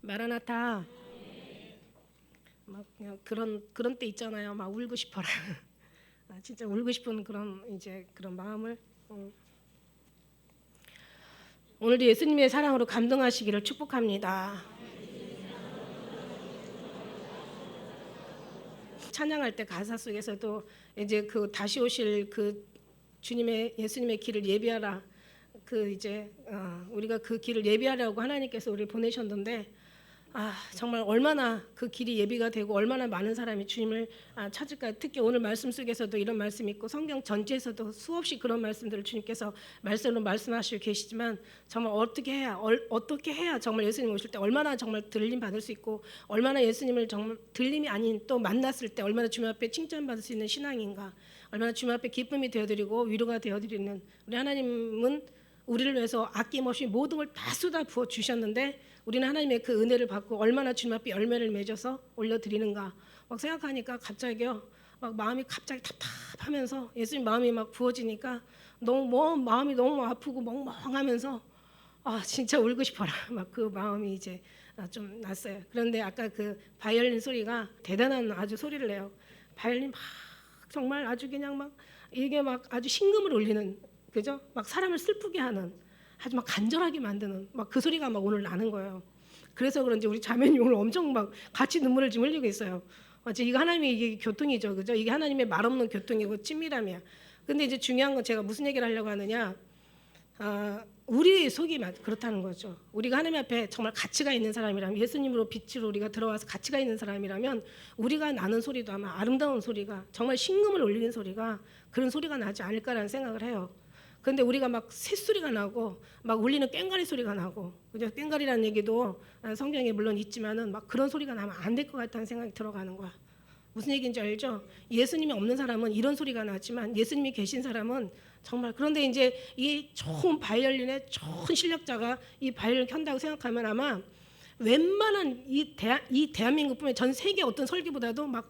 마라나타. 막 그냥 그런 때 있잖아요. 막 울고 싶어라. 진짜 울고 싶은 그런 마음을. 오늘도 예수님의 사랑으로 감동하시기를 축복합니다. 찬양할 때 가사 속에서도 이제 그 다시 오실 그 예수님의 길을 예비하라. 우리가 그 길을 예비하라고 하나님께서 우리를 보내셨는데, 정말 얼마나 그 길이 예비가 되고 얼마나 많은 사람이 주님을 찾을까. 특히 오늘 말씀 속에서도 이런 말씀이 있고 성경 전체에서도 수없이 그런 말씀들을 주님께서 말씀으로 말씀하시고 계시지만, 정말 어떻게 해야 정말 예수님 오실 때 얼마나 정말 들림 받을 수 있고, 얼마나 예수님을 정말 들림이 아닌 또 만났을 때 얼마나 주님 앞에 칭찬받을 수 있는 신앙인가, 얼마나 주님 앞에 기쁨이 되어드리고 위로가 되어드리는 우리 하나님은 우리를 위해서 아낌없이 모든 걸 다 쏟아 부어 주셨는데, 우리는 하나님의 그 은혜를 받고 얼마나 주님 앞에 열매를 맺어서 올려드리는가 막 생각하니까 갑자기요, 막 마음이 갑자기 답답하면서 예수님 마음이 막 부어지니까 마음이 너무 아프고 멍멍하면서 진짜 울고 싶어라 막 그 마음이 이제 좀 났어요. 그런데 아까 그 바이올린 소리가 대단한 아주 소리를 내요. 바이올린 막 정말 아주 그냥 막 이게 막 아주 심금을 울리는, 그죠? 막 사람을 슬프게 하는, 아주 막 간절하게 만드는 막 그 소리가 막 오늘 나는 거예요. 그래서 그런지 우리 자매님 오늘 엄청 막 같이 눈물을 지금 흘리고 있어요. 이거 하나님의 이게 교통이죠, 그죠? 이게 하나님의 말 없는 교통이고 친밀함이야. 근데 이제 중요한 건 제가 무슨 얘기를 하려고 하느냐, 우리 속이 그렇다는 거죠. 우리가 하나님 앞에 정말 가치가 있는 사람이라면, 예수님으로 빛으로 우리가 들어와서 가치가 있는 사람이라면, 우리가 나는 소리도 아마 아름다운 소리가, 정말 심금을 울리는 소리가, 그런 소리가 나지 않을까라는 생각을 해요. 근데 우리가 막 새소리가 나고 막 울리는 꽹과리 소리가 나고, 그죠? 꽹과리라는 얘기도 성경에 물론 있지만은 막 그런 소리가 나면 안 될 것 같다는 생각이 들어가는 거야. 무슨 얘기인지 알죠? 예수님이 없는 사람은 이런 소리가 나지만 예수님이 계신 사람은 정말, 그런데 이제 이 좋은 바이올린의 좋은 실력자가 이 바이올린을 켠다고 생각하면 아마 웬만한 이 대한민국뿐만 전 세계 어떤 설교보다도 막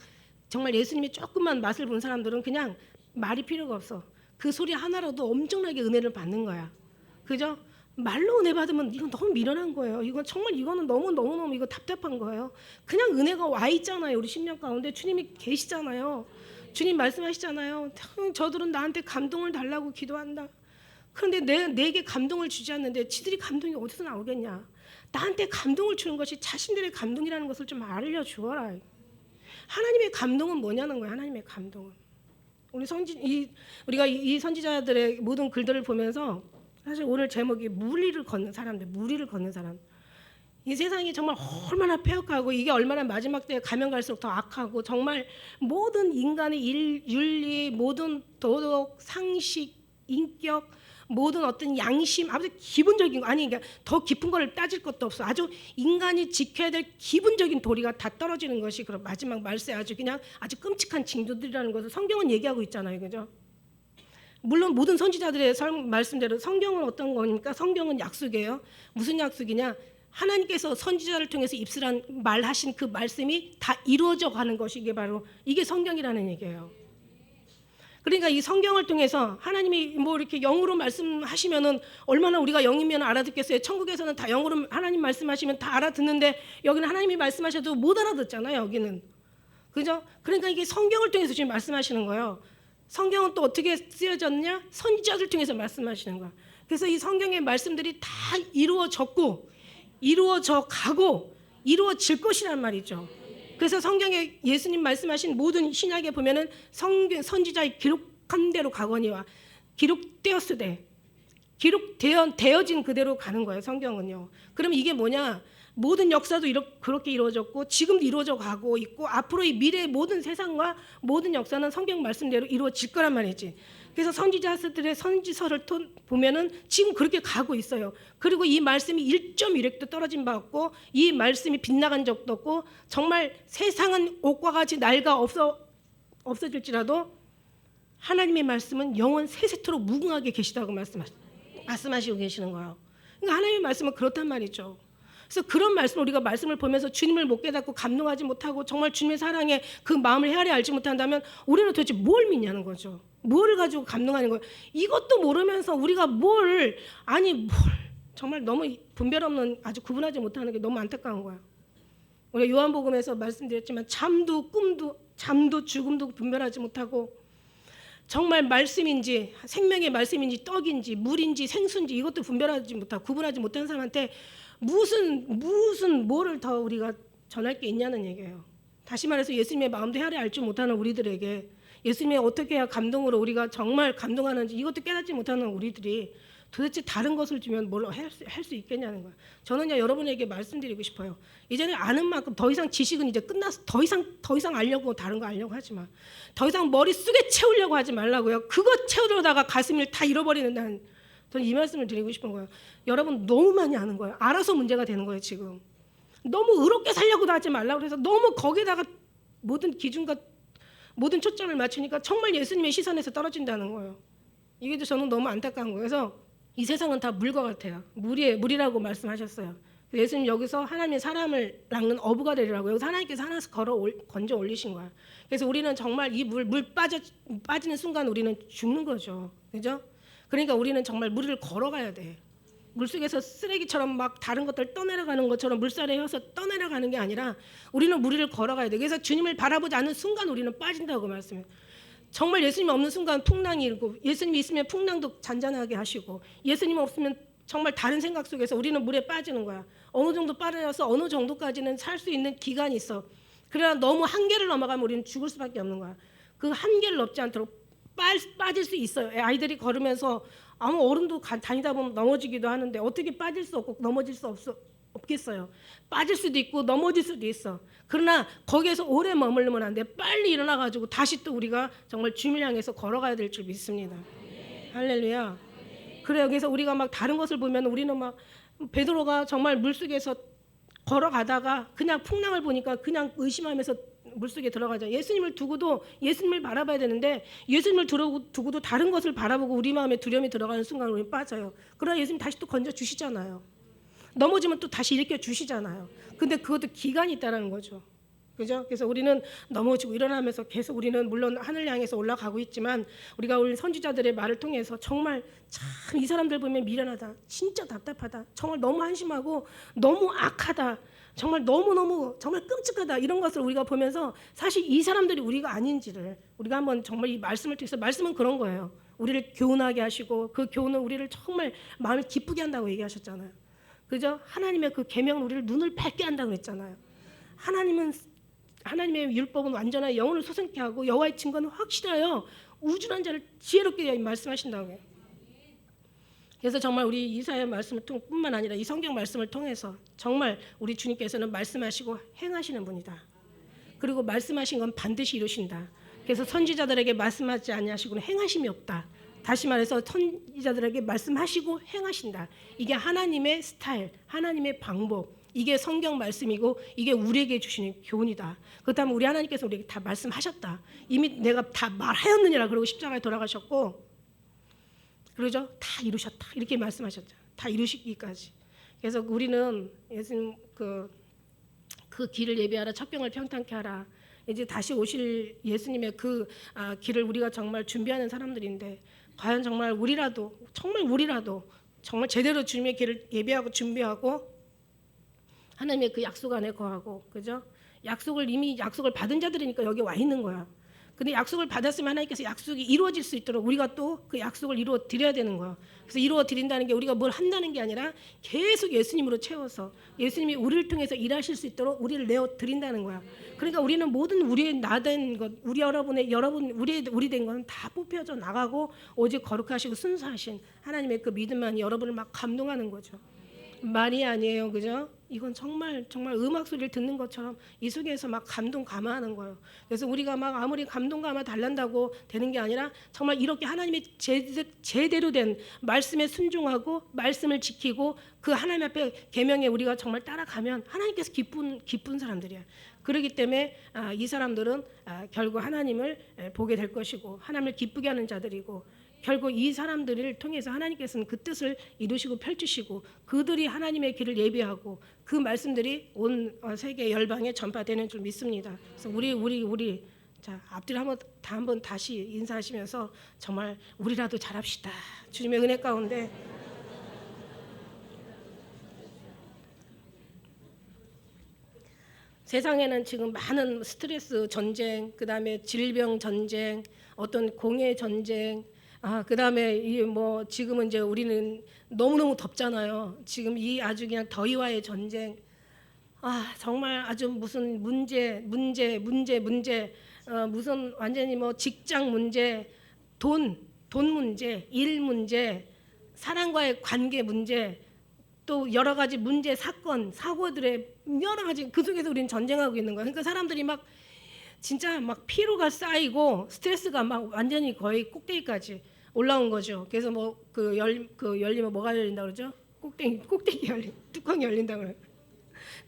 정말 예수님이 조금만 맛을 본 사람들은 그냥 말이 필요가 없어. 그 소리 하나로도 엄청나게 은혜를 받는 거야. 그죠? 말로 은혜 받으면 이건 너무 미련한 거예요. 이거는 너무 이거 답답한 거예요. 그냥 은혜가 와 있잖아요. 우리 10년 가운데 주님이 계시잖아요. 주님 말씀하시잖아요. 저들은 나한테 감동을 달라고 기도한다. 그런데 내게 감동을 주지 않는데 지들이 감동이 어디서 나오겠냐. 나한테 감동을 주는 것이 자신들의 감동이라는 것을 좀 알려주어라. 하나님의 감동은 뭐냐는 거야. 하나님의 감동은. 우리가 이 선지자들의 모든 글들을 보면서 사실 오늘 제목이 무리를 걷는 사람. 이 세상이 정말 얼마나 폐역하고 이게 얼마나 마지막 때에 가면 갈수록 더 악하고, 정말 모든 인간의 윤리, 모든 도덕, 상식, 인격, 모든 어떤 양심, 아주 기본적인 거, 그러니까 더 깊은 거를 따질 것도 없어. 아주 인간이 지켜야 될 기본적인 도리가 다 떨어지는 것이 그런 마지막 말세 아주 끔찍한 징조들이라는 것을 성경은 얘기하고 있잖아요, 그죠? 물론 모든 선지자들의 말씀대로 성경은 어떤 거니까 성경은 약속이에요. 무슨 약속이냐? 하나님께서 선지자를 통해서 입술한 말하신 그 말씀이 다 이루어져 가는 것이 이게 성경이라는 얘기예요. 그러니까 이 성경을 통해서 하나님이 이렇게 영으로 말씀하시면은 얼마나 우리가 영이면 알아듣겠어요. 천국에서는 다 영으로 하나님 말씀하시면 다 알아듣는데, 여기는 하나님이 말씀하셔도 못 알아듣잖아요, 여기는. 그죠? 그러니까 이게 성경을 통해서 지금 말씀하시는 거예요. 성경은 또 어떻게 쓰여졌냐? 선지자들 통해서 말씀하시는 거야. 그래서 이 성경의 말씀들이 다 이루어졌고, 이루어져 가고, 이루어질 것이란 말이죠. 그래서 성경에 예수님 말씀하신 모든 신약에 보면은 선지자의 기록한 대로 가거니와 기록되었으되, 되어진 그대로 가는 거예요, 성경은요. 그럼 이게 뭐냐? 모든 역사도 그렇게 이루어졌고, 지금도 이루어져 가고 있고, 앞으로의 미래의 모든 세상과 모든 역사는 성경 말씀대로 이루어질 거란 말이지. 그래서 선지자들의 선지서를 보면은 지금 그렇게 가고 있어요. 그리고 이 말씀이 1.1획도 떨어진 바 없고, 이 말씀이 빗나간 적도 없고, 정말 세상은 옷과 같이 낡아 없어질지라도 하나님의 말씀은 영원 세세토록 무궁하게 계시다고 말씀하시고 계시는 거예요. 그러니까 하나님의 말씀은 그렇단 말이죠. 그래서 그런 말씀, 우리가 말씀을 보면서 주님을 못 깨닫고 감동하지 못하고 정말 주님의 사랑에 그 마음을 헤아려 알지 못한다면 우리는 도대체 뭘 믿냐는 거죠. 뭘 가지고 감동하는 거예요. 이것도 모르면서 우리가 정말 너무 분별 없는 아주 구분하지 못하는 게 너무 안타까운 거예요. 우리가 요한복음에서 말씀드렸지만 잠도 꿈도 잠도 죽음도 분별하지 못하고 정말 말씀인지 생명의 말씀인지 떡인지 물인지 생수인지 이것도 분별하지 못하고 구분하지 못하는 사람한테 무슨 뭐를 더 우리가 전할 게 있냐는 얘기예요. 다시 말해서 예수님의 마음도 헤아려 알지 못하는 우리들에게 예수님의 어떻게 해야 감동으로 우리가 정말 감동하는지 이것도 깨닫지 못하는 우리들이 도대체 다른 것을 주면 뭘 할 수 있겠냐는 거예요. 저는 여러분에게 말씀드리고 싶어요. 이제는 아는 만큼 더 이상 지식은 이제 끝나서 더 이상 알려고 다른 거 알려고 하지 마. 더 이상 머릿속에 채우려고 하지 말라고요. 그거 채우려다가 가슴을 다 잃어버리는 저는 이 말씀을 드리고 싶은 거예요. 여러분 너무 많이 아는 거예요. 알아서 문제가 되는 거예요 지금. 너무 의롭게 살려고도 하지 말라고 해서 너무 거기다가 모든 기준과 모든 초점을 맞추니까 정말 예수님의 시선에서 떨어진다는 거예요. 이게 저는 너무 안타까운 거예요. 그래서 이 세상은 다 물과 같아요. 물이라고 말씀하셨어요. 예수님 여기서 하나님의 사람을 낚는 어부가 되리라고 여기서 하나님께서 하나씩 건져 올리신 거야. 그래서 우리는 정말 이 물 빠지는 순간 우리는 죽는 거죠. 그죠? 그러니까 우리는 정말 물을 걸어가야 돼. 물속에서 쓰레기처럼 막 다른 것들 떠내려가는 것처럼 물살에 혀서 떠내려가는 게 아니라 우리는 물을 걸어가야 돼. 그래서 주님을 바라보지 않는 순간 우리는 빠진다고 말씀해요. 정말 예수님 없는 순간 풍랑이 일고 예수님이 있으면 풍랑도 잔잔하게 하시고 예수님 없으면 정말 다른 생각 속에서 우리는 물에 빠지는 거야. 어느 정도 빠져서 어느 정도까지는 살 수 있는 기간이 있어. 그러나 너무 한계를 넘어가면 우리는 죽을 수밖에 없는 거야. 그 한계를 넘지 않도록 빠질 수 있어요. 아이들이 걸으면서 아무 어른도 다니다 보면 넘어지기도 하는데 어떻게 빠질 수 없고 넘어질 수 없겠어요. 빠질 수도 있고 넘어질 수도 있어. 그러나 거기에서 오래 머물면 안 돼. 빨리 일어나가지고 다시 또 우리가 정말 주님을 향해서 걸어가야 될 줄 믿습니다. 할렐루야. 그래요. 그래서 우리가 막 다른 것을 보면 우리는 막 베드로가 정말 물속에서 걸어가다가 그냥 풍랑을 보니까 그냥 의심하면서 물속에 들어가자. 예수님을 두고도 예수님을 바라봐야 되는데 예수님을 두고도 다른 것을 바라보고 우리 마음에 두려움이 들어가는 순간 우리 빠져요. 그러나 예수님 다시 또 건져 주시잖아요. 넘어지면 또 다시 일으켜 주시잖아요. 근데 그것도 기간이 있다는 거죠. 그죠? 그래서 우리는 넘어지고 일어나면서 계속 우리는 물론 하늘 향해서 올라가고 있지만 우리가 우리 선지자들의 말을 통해서 정말 참 이 사람들 보면 미련하다. 진짜 답답하다. 정말 너무 한심하고 너무 악하다. 정말 너무너무 정말 끔찍하다. 이런 것을 우리가 보면서 사실 이 사람들이 우리가 아닌지를 우리가 한번 정말 이 말씀을 통해서 말씀은 그런 거예요. 우리를 교훈하게 하시고 그 교훈은 우리를 정말 마음을 기쁘게 한다고 얘기하셨잖아요. 그죠? 하나님의 그 계명은 우리를 눈을 밝게 한다고 했잖아요. 하나님의 율법은 완전하여 영혼을 소생케 하고 여호와의 증거는 확실하여 우준한 자를 지혜롭게 말씀하신다고 해요. 그래서 정말 우리 이사야 말씀을 뿐만 아니라 이 성경 말씀을 통해서 정말 우리 주님께서는 말씀하시고 행하시는 분이다. 그리고 말씀하신 건 반드시 이루신다. 그래서 선지자들에게 말씀하지 아니하시고는 행하심이 없다. 다시 말해서 선지자들에게 말씀하시고 행하신다. 이게 하나님의 스타일, 하나님의 방법. 이게 성경 말씀이고 이게 우리에게 주시는 교훈이다. 그렇다면 우리 하나님께서 우리에게 다 말씀하셨다. 이미 내가 다 말하였느니라 그러고 십자가에 돌아가셨고 그러죠? 다 이루셨다. 이렇게 말씀하셨죠. 다 이루시기까지. 그래서 우리는 예수님 그 길을 예비하라 첩경을 평탄케 하라. 이제 다시 오실 예수님의 그 길을 우리가 정말 준비하는 사람들인데 과연 정말 우리라도 정말 제대로 주님의 길을 예비하고 준비하고 하나님의 그 약속 안에 거하고 그죠? 이미 약속을 받은 자들이니까 여기 와 있는 거야. 근데 약속을 받았으면 하나님께서 약속이 이루어질 수 있도록 우리가 또 그 약속을 이루어 드려야 되는 거야. 그래서 이루어 드린다는 게 우리가 뭘 한다는 게 아니라 계속 예수님으로 채워서 예수님이 우리를 통해서 일하실 수 있도록 우리를 내어 드린다는 거야. 그러니까 우리는 모든 우리의 나된 것, 우리 된 것은 다 뽑혀져 나가고 오직 거룩하시고 순수하신 하나님의 그 믿음만이 여러분을 막 감동하는 거죠. 말이 아니에요, 그죠? 이건 정말 음악 소리를 듣는 것처럼 이 속에서 막 감동 감화하는 거예요. 그래서 우리가 막 아무리 감동 감화 달란다고 되는 게 아니라 정말 이렇게 하나님의 제대로 된 말씀에 순종하고 말씀을 지키고 그 하나님 앞에 계명에 우리가 정말 따라가면 하나님께서 기쁜 사람들이야. 그렇기 때문에 이 사람들은 결국 하나님을 보게 될 것이고 하나님을 기쁘게 하는 자들이고 결국 이 사람들을 통해서 하나님께서는 그 뜻을 이루시고 펼치시고 그들이 하나님의 길을 예비하고 그 말씀들이 온 세계 열방에 전파되는 줄 믿습니다. 그래서 우리 자 앞뒤로 한번 다시 인사하시면서 정말 우리라도 잘합시다. 주님의 은혜 가운데 세상에는 지금 많은 스트레스 전쟁, 그다음에 질병 전쟁, 어떤 공해 전쟁, 그다음에 이 뭐 지금은 이제 우리는 너무너무 덥잖아요. 지금 이 아주 그냥 더위와의 전쟁. 정말 아주 무슨 문제, 무슨 완전히 뭐 직장 문제, 돈 문제, 일 문제, 사람과의 관계 문제, 또 여러 가지 문제, 사건, 사고들의 여러 가지 그 속에서 우리는 전쟁하고 있는 거예요. 그러니까 사람들이 막 진짜 막 피로가 쌓이고 스트레스가 막 완전히 거의 꼭대기까지 올라온 거죠. 그래서 뭐 열리면 뭐가 열린다 그러죠? 꼭대기 열린 뚜껑이 열린다 그래요.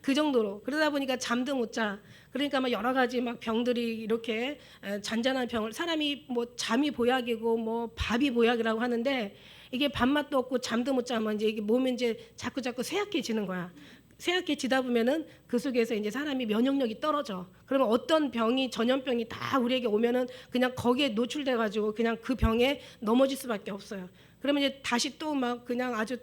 그 정도로 그러다 보니까 잠도 못 자. 그러니까 막 여러 가지 막 병들이 이렇게 잔잔한 병을 사람이 뭐 잠이 보약이고 뭐 밥이 보약이라고 하는데 이게 밥맛도 없고 잠도 못 자면 이제 이게 몸이 이제 자꾸 쇠약해지는 거야. 쇠약해지다 보면은 그 속에서 이제 사람이 면역력이 떨어져. 그러면 어떤 병이 전염병이 다 우리에게 오면은 그냥 거기에 노출돼 가지고 그냥 그 병에 넘어질 수밖에 없어요. 그러면 이제 다시 또 막 그냥 아주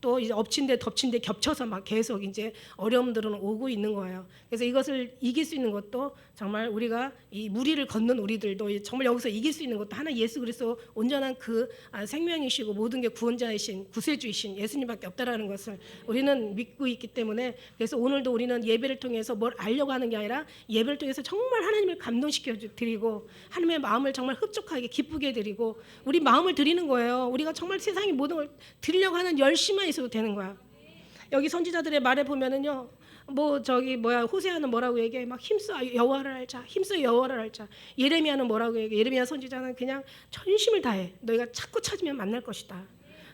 또 이제 엎친 데 덮친 데 겹쳐서 막 계속 이제 어려움들은 오고 있는 거예요. 그래서 이것을 이길 수 있는 것도 정말 우리가 이 무리를 걷는 우리들도 정말 여기서 이길 수 있는 것도 하나 예수 그리스도 온전한 그 생명이시고 모든 게 구원자이신 구세주이신 예수님밖에 없다라는 것을 우리는 믿고 있기 때문에 그래서 오늘도 우리는 예배를 통해서 뭘 알려고 하는 게 아니라 예배를 통해서 정말 하나님을 감동시켜 드리고 하나님의 마음을 정말 흡족하게 기쁘게 드리고 우리 마음을 드리는 거예요. 우리가 정말 세상의 모든 걸 드리려고 하는 열심만 있어도 되는 거야. 여기 선지자들의 말에 보면은요, 호세아는 뭐라고 얘기해? 막 힘써 여호와를 알자, 힘써 여호와를 알자. 예레미야는 뭐라고 얘기해? 예레미야 선지자는 그냥 전심을 다해. 너희가 찾고 찾으면 만날 것이다.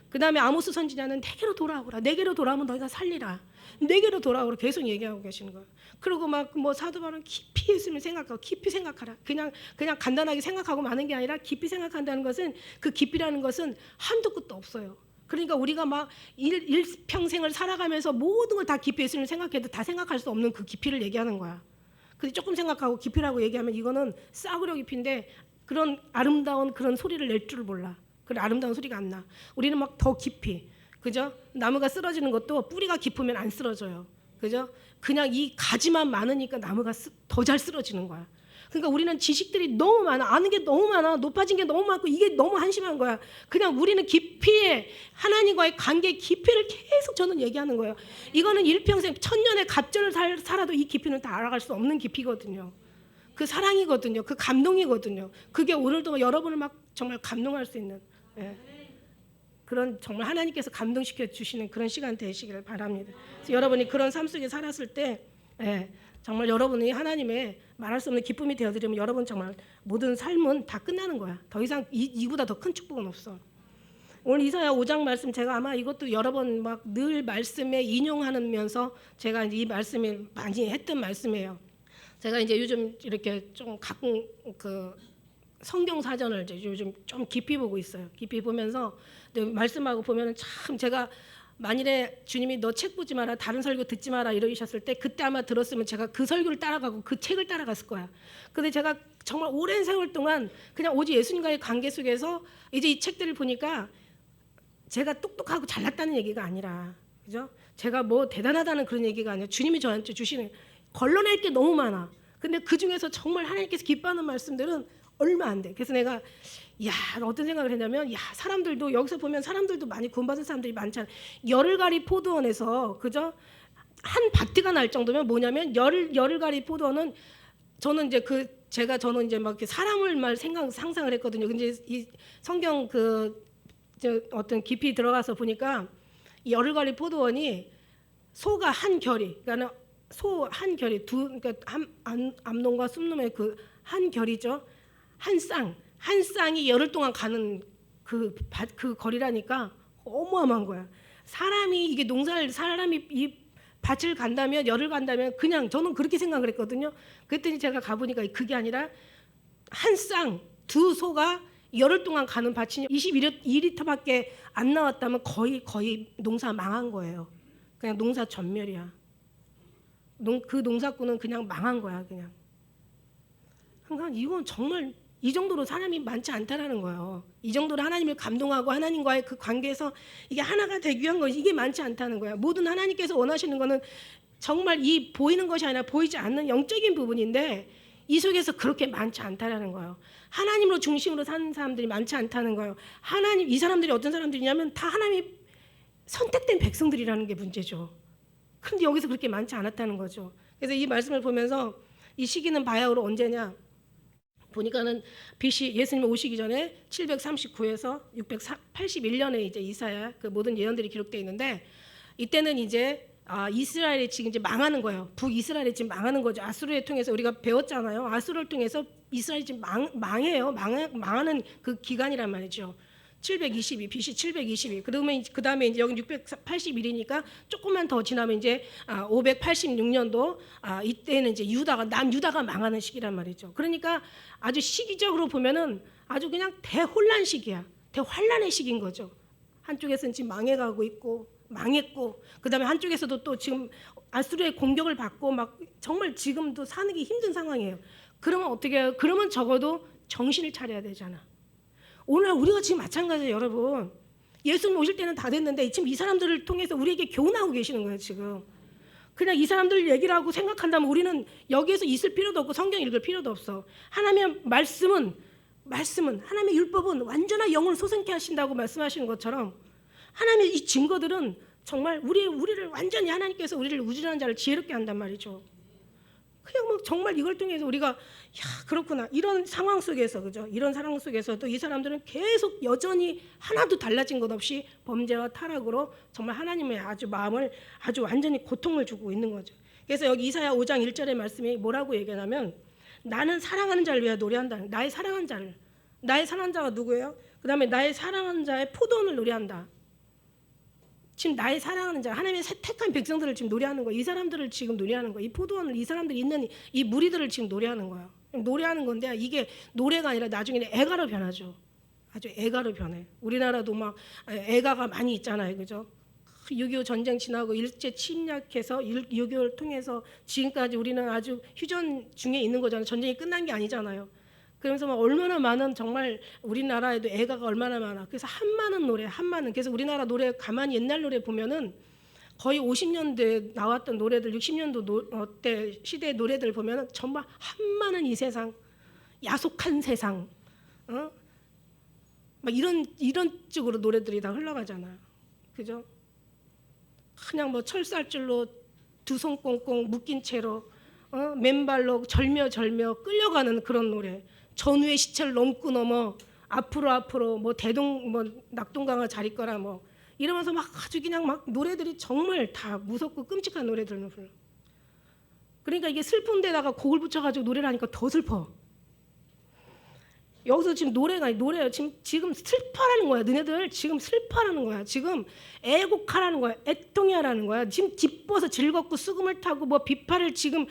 그 다음에 아모스 선지자는 내게로 돌아오라. 내게로 돌아오면 너희가 살리라. 내게로 돌아오라 계속 얘기하고 계시는 거야. 그리고 막 뭐 사도 바울은 깊이 예수님을 생각하고 깊이 생각하라. 그냥 간단하게 생각하고 마는 게 아니라 깊이 생각한다는 것은 그 깊이라는 것은 한도 끝도 없어요. 그러니까 우리가 막 일평생을 살아가면서 모든 걸 다 깊이 예수님을 생각해도 다 생각할 수 없는 그 깊이를 얘기하는 거야. 근데 조금 생각하고 깊이라고 얘기하면 이거는 싸구려 깊이인데 그런 아름다운 그런 소리를 낼 줄을 몰라. 그런 아름다운 소리가 안 나. 우리는 막 더 깊이, 그죠? 나무가 쓰러지는 것도 뿌리가 깊으면 안 쓰러져요. 그죠? 그냥 이 가지만 많으니까 나무가 더 잘 쓰러지는 거야. 그러니까 우리는 지식들이 너무 많아. 아는 게 너무 많아. 높아진 게 너무 많고 이게 너무 한심한 거야. 그냥 우리는 깊이에 하나님과의 관계의 깊이를 계속 저는 얘기하는 거예요. 이거는 일평생 천년의 갑절을 살아도 이 깊이는 다 알아갈 수 없는 깊이거든요. 그 사랑이거든요. 그 감동이거든요. 그게 오늘도 여러분을 막 정말 감동할 수 있는 그런 정말 하나님께서 감동시켜 주시는 그런 시간 되시기를 바랍니다. 그래서 여러분이 그런 삶 속에 살았을 때 정말 여러분이 하나님의 말할 수 없는 기쁨이 되어드리면 여러분 정말 모든 삶은 다 끝나는 거야. 더 이상 이보다 더 큰 축복은 없어. 오늘 이사야 5장 말씀 제가 아마 이것도 여러 번 막 늘 말씀에 인용하면서 제가 이제 이 말씀을 많이 했던 말씀이에요. 제가 이제 요즘 이렇게 좀 가끔 그 성경 사전을 이제 요즘 좀 깊이 보고 있어요. 깊이 보면서 말씀하고 보면은 참 제가 만일에 주님이 너 책 보지 마라, 다른 설교 듣지 마라 이러셨을 때 그때 아마 들었으면 제가 그 설교를 따라가고 그 책을 따라갔을 거야. 근데 제가 정말 오랜 세월 동안 그냥 오직 예수님과의 관계 속에서 이제 이 책들을 보니까 제가 똑똑하고 잘났다는 얘기가 아니라, 그죠? 제가 뭐 대단하다는 그런 얘기가 아니라 주님이 저한테 주시는 걸러낼 게 너무 많아. 근데 그 중에서 정말 하나님께서 기뻐하는 말씀들은 얼마 안 돼. 그래서 내가 어떤 생각을 했냐면 사람들도 여기서 보면 사람들도 많이 구원받은 사람들이 많잖아. 열흘가리 포도원에서 그죠? 한 밭가 날 정도면 뭐냐면 열흘가리 포도원은 저는 이제 저는 이제 막 이렇게 사람을 상상을 했거든요. 근데 이 성경 어떤 깊이 들어가서 보니까 열흘가리 포도원이 소가 한 결이, 그러니까 소 한 결이 그러니까 암놈과 순놈의 그 한 결이죠. 한 쌍이 열흘 동안 가는 그 거리라니까 어마어마한 거야. 사람이 이 밭을 간다면 열흘 간다면 그냥 저는 그렇게 생각을 했거든요. 그랬더니 제가 가보니까 그게 아니라 한 쌍 두 소가 열흘 동안 가는 밭이 22리터밖에 안 나왔다면 거의 농사 망한 거예요. 그냥 농사 전멸이야. 그 농사꾼은 그냥 망한 거야. 그냥. 그러니까 이건 정말 이 정도로 사람이 많지 않다라는 거예요. 이 정도로 하나님을 감동하고 하나님과의 그 관계에서 이게 하나가 되기 위한 거 이게 많지 않다는 거예요. 모든 하나님께서 원하시는 거는 정말 이 보이는 것이 아니라 보이지 않는 영적인 부분인데 이 속에서 그렇게 많지 않다라는 거예요. 하나님으로 중심으로 사는 사람들이 많지 않다는 거예요. 하나님 이 사람들이 어떤 사람들이냐면 다 하나님이 선택된 백성들이라는 게 문제죠. 그런데 여기서 그렇게 많지 않았다는 거죠. 그래서 이 말씀을 보면서 이 시기는 바야흐로 언제냐 보니까는 BC 예수님 오시기 전에 739에서 681년에 이제 이사야 그 모든 예언들이 기록되어 있는데 이때는 이제 이스라엘이 지금 이제 망하는 거예요. 북이스라엘이 지금 망하는 거죠. 아수르를 통해서 우리가 배웠잖아요. 아수르를 통해서 이스라엘이 지금 망해요. 망하는 그 기간이란 말이죠. 722 BC 722 그러면 그 다음에 이제 여기 681이니까 조금만 더 지나면 이제 586년도 이때는 이제 남유다가 망하는 시기란 말이죠. 그러니까 아주 시기적으로 보면은 아주 그냥 대혼란 시기야. 대환란의 시기인 거죠. 한쪽에서는 지금 망해가고 있고 망했고 그다음에 한쪽에서도 또 지금 아수르의 공격을 받고 막 정말 지금도 사는 게 힘든 상황이에요. 그러면 어떻게 해요? 그러면 적어도 정신을 차려야 되잖아. 오늘 우리가 지금 마찬가지예요, 여러분. 예수님 오실 때는 다 됐는데 지금 이 사람들을 통해서 우리에게 교훈하고 계시는 거예요, 지금. 그냥 이 사람들 얘기를 하고 생각한다면 우리는 여기에서 있을 필요도 없고 성경 읽을 필요도 없어. 하나님의 말씀은 하나님의 율법은 완전한 영혼을 소생케 하신다고 말씀하시는 것처럼 하나님의 이 증거들은 정말 우리를 완전히 하나님께서 우리를 우준한 자를 지혜롭게 한단 말이죠. 그냥 뭐 정말 이걸 통해서 우리가 그렇구나 이런 상황 속에서 그죠? 이런 상황 속에서도 이 사람들은 계속 여전히 하나도 달라진 것 없이 범죄와 타락으로 정말 하나님의 아주 마음을 아주 완전히 고통을 주고 있는 거죠. 그래서 여기 이사야 5장 1절의 말씀이 뭐라고 얘기하냐면 나는 사랑하는 자를 위하여 노래한다. 나의 사랑하는 자가 누구예요? 그 다음에 나의 사랑하는 자의 포도원을 노래한다. 지금 나의 사랑하는 자 하나님의 택한 백성들을 지금 노래하는 거예요. 이 사람들을 지금 노래하는 거예요. 이 포도원을 이 사람들이 있는 이 무리들을 지금 노래하는 거예요. 노래하는 건데 이게 노래가 아니라 나중에는 애가로 변하죠. 아주 애가로 변해. 우리나라도 막 애가가 많이 있잖아요. 그죠? 6.25 전쟁 지나고 일제 침략해서 6.25를 통해서 지금까지 우리는 아주 휴전 중에 있는 거잖아요. 전쟁이 끝난 게 아니잖아요. 그러면서 막 얼마나 많은 정말 우리나라에도 애가가 얼마나 많아. 그래서 한많은 노래, 한많은. 그래서 우리나라 노래 가만히 옛날 노래 보면은 거의 50년대에 나왔던 노래들, 60년도 때 시대의 노래들 보면은 정말 한많은 이 세상, 야속한 세상, 막 이런 쪽으로 노래들이 다 흘러가잖아요. 그죠? 그냥 뭐 철살줄로 두 손 꽁꽁 묶인 채로 맨발로 절며 끌려가는 그런 노래. 전우의 시체를 넘어 앞으로 뭐 낙동강을 잘 있거라 뭐 이러면서 막 아주 그냥 막 노래들이 정말 다 무섭고 끔찍한 노래들을 불러. 그러니까 이게 슬픈데다가 곡을 붙여가지고 노래를 하니까 더 슬퍼. 여기서 지금 노래예요. 지금 슬퍼라는 거야. 너네들 지금 슬퍼라는 거야. 지금 애곡하라는 거야. 애통해하라는 거야. 지금 기뻐서 즐겁고 수금을 타고 뭐 비파를 지금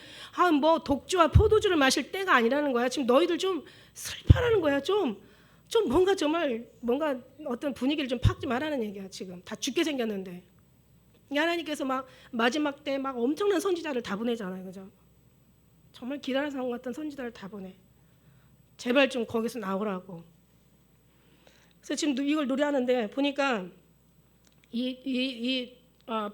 뭐 독주와 포도주를 마실 때가 아니라는 거야. 지금 너희들 좀 슬퍼라는 거야. 좀 뭔가 정말 뭔가 어떤 분위기를 좀 파악 좀 하라는 얘기야. 지금 다 죽게 생겼는데 하나님께서 막 마지막 때 막 엄청난 선지자를 다 보내잖아요. 그죠? 정말 기다란 상 같은 선지자를 다 보내. 제발 좀 거기서 나오라고. 그래서 지금 이걸 노래하는데 보니까 이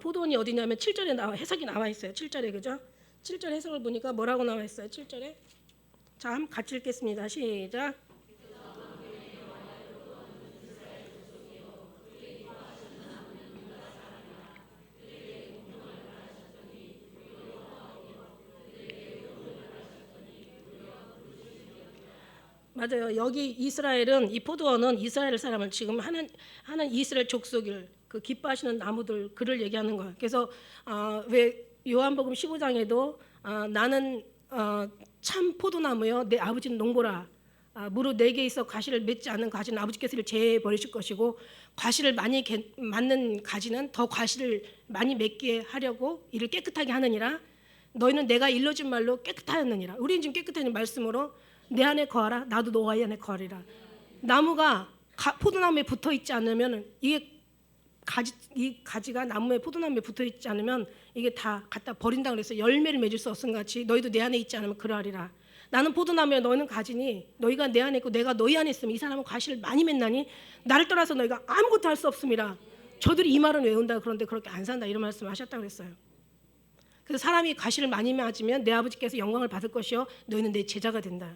포도원이 어디냐면 7절에 해석이 나와 있어요. 7절에 그죠? 7절 해석을 보니까 뭐라고 나와 있어요? 7절에 자 한번 같이 읽겠습니다. 시작. 맞아요. 여기 이스라엘은 이 포도원은 이스라엘 사람을 지금 하는 이스라엘 족속을 그 기뻐하시는 나무들 그를 얘기하는 거예요. 그래서 왜 요한복음 15장에도 나는 참 포도나무요 내 아버지는 농부라 무릇 내게 있어 가시를 맺지 않는 가지는 아버지께서 이를 제해 버리실 것이고 가시를 많이 맺는 가지는 더 가시를 많이 맺게 하려고 이를 깨끗하게 하느니라. 너희는 내가 일러준 말로 깨끗하였느니라. 우리는 지금 깨끗한 말씀으로 내 안에 거하라 나도 너희 안에 거하리라. 나무가 포도나무에 붙어 있지 않으면 이게 이 가지가 나무에 포도나무에 붙어 있지 않으면 이게 다 갖다 버린다 그래서 열매를 맺을 수 없음 같이 너희도 내 안에 있지 않으면 그러하리라. 나는 포도나무에 너희는 가지니 너희가 내 안에 있고 내가 너희 안에 있으면 이 사람은 과실을 많이 맺나니 나를 떠나서 너희가 아무것도 할 수 없음이라. 저들이 이 말은 외운다. 그런데 그렇게 안 산다. 이런 말씀을 하셨다고 그랬어요. 그래서 사람이 과실을 많이 맺으면 내 아버지께서 영광을 받을 것이요 너희는 내 제자가 된다.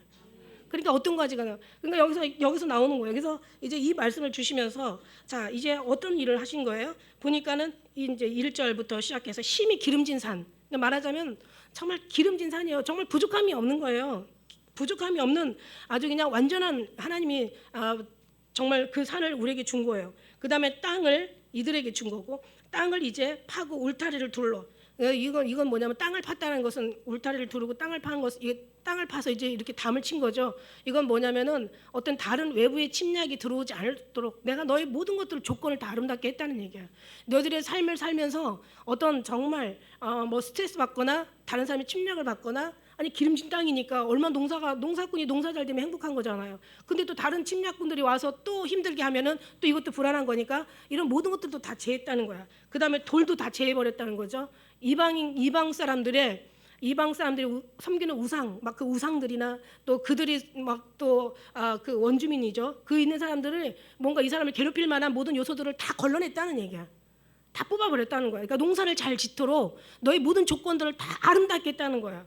그러니까 어떤 가지가 그러니까 여기서 나오는 거예요. 그래서 이제 이 말씀을 주시면서 자 이제 어떤 일을 하신 거예요? 보니까는 이제 1절부터 시작해서 심히 기름진 산. 말하자면 정말 기름진 산이에요. 정말 부족함이 없는 거예요. 부족함이 없는 아주 그냥 완전한 하나님이 정말 그 산을 우리에게 준 거예요. 그 다음에 땅을 이들에게 준 거고 땅을 이제 파고 울타리를 둘러. 이건 뭐냐면 땅을 팠다는 것은 울타리를 두르고 땅을 파는 것은 이게 땅을 파서 이제 이렇게 담을 친 거죠. 이건 뭐냐면은 어떤 다른 외부의 침략이 들어오지 않도록 내가 너의 모든 것들 조건을 다 아름답게 했다는 얘기야. 너희들의 삶을 살면서 어떤 정말 뭐 스트레스 받거나 다른 사람이 침략을 받거나 아니 기름진 땅이니까 얼마나 농사꾼이 농사 잘 되면 행복한 거잖아요. 근데 또 다른 침략꾼들이 와서 또 힘들게 하면은 또 이것도 불안한 거니까 이런 모든 것들도 다 제했다는 거야. 그 다음에 돌도 다 제해버렸다는 거죠. 이방 사람들이 섬기는 우상, 막 그 우상들이나 또 그들이 막 또 그 원주민이죠. 그 있는 사람들을 뭔가 이 사람을 괴롭힐 만한 모든 요소들을 다 걸러냈다는 얘기야. 다 뽑아버렸다는 거야. 그러니까 농사를 잘 짓도록 너희 모든 조건들을 다 아름답게 했다는 거야.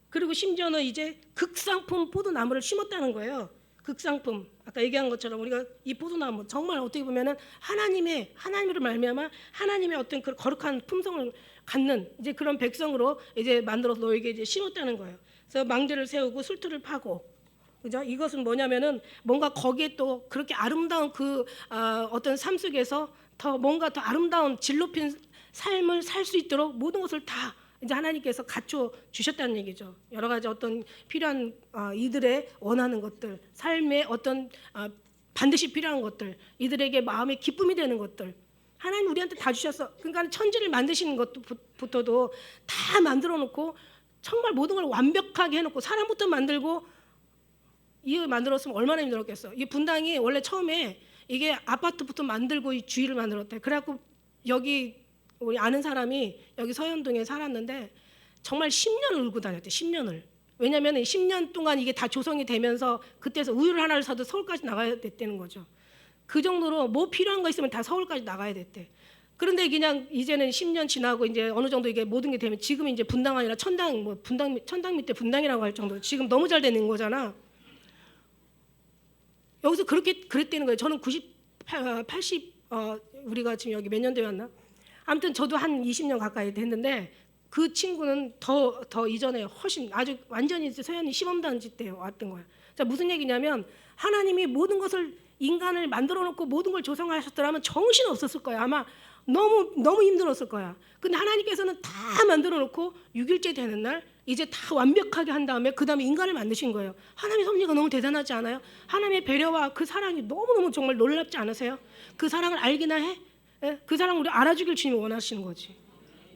그리고 심지어는 이제 극상품 포도나무를 심었다는 거예요. 극상품. 아까 얘기한 것처럼 우리가 이 포도나무 정말 어떻게 보면은 하나님으로 말미암아 하나님의 어떤 그 거룩한 품성을 갖는 이제 그런 백성으로 이제 만들어서 너에게 이제 심었다는 거예요. 그래서 망대를 세우고 술틀을 파고, 그죠? 이것은 뭐냐면은 뭔가 거기에 또 그렇게 아름다운 그 어떤 삶 속에서 더 뭔가 더 아름다운 질 높인 삶을 살 수 있도록 모든 것을 다 이제 하나님께서 갖춰 주셨다는 얘기죠. 여러 가지 어떤 필요한 이들의 원하는 것들, 삶의 어떤 반드시 필요한 것들, 이들에게 마음의 기쁨이 되는 것들, 하나님 우리한테 다 주셨어. 그러니까 천지를 만드시는 것부터도 다 만들어 놓고 정말 모든 걸 완벽하게 해놓고 사람부터 만들고 이 만들었으면 얼마나 힘들었겠어. 이 분당이 원래 처음에 이게 아파트부터 만들고 이 주위를 만들었대. 그래갖고 여기 우리 아는 사람이 여기 서현동에 살았는데 정말 10년을 울고 다녔대. 10년을. 왜냐하면 10년 동안 이게 다 조성이 되면서 그때서 우유를 하나를 사도 서울까지 나가야 됐다는 거죠. 그 정도로 뭐 필요한 거 있으면 다 서울까지 나가야 됐대. 그런데 그냥 이제는 10년 지나고 이제 어느 정도 이게 모든 게 되면 지금 이제 분당 아니라 천당 밑에 분당이라고 할 정도로 지금 너무 잘 되는 거잖아. 여기서 그렇게 그랬다는 거예요. 저는 80 우리가 지금 여기 몇 년도에 왔나? 아무튼 저도 한 20년 가까이 됐는데 그 친구는 더 이전에 훨씬 아주 완전히 서현이 시범단지 때 왔던 거야. 자, 무슨 얘기냐면 하나님이 모든 것을 인간을 만들어 놓고 모든 걸 조성하셨더라면 정신 없었을 거야. 아마 너무 힘들었을 거야. 근데 하나님께서는 다 만들어 놓고 6일째 되는 날 이제 다 완벽하게 한 다음에 그 다음에 인간을 만드신 거예요. 하나님의 섭리가 너무 대단하지 않아요? 하나님의 배려와 그 사랑이 너무너무 정말 놀랍지 않으세요? 그 사랑을 알기나 해? 예? 그 사랑을 우리 알아주길 주님이 원하시는 거지.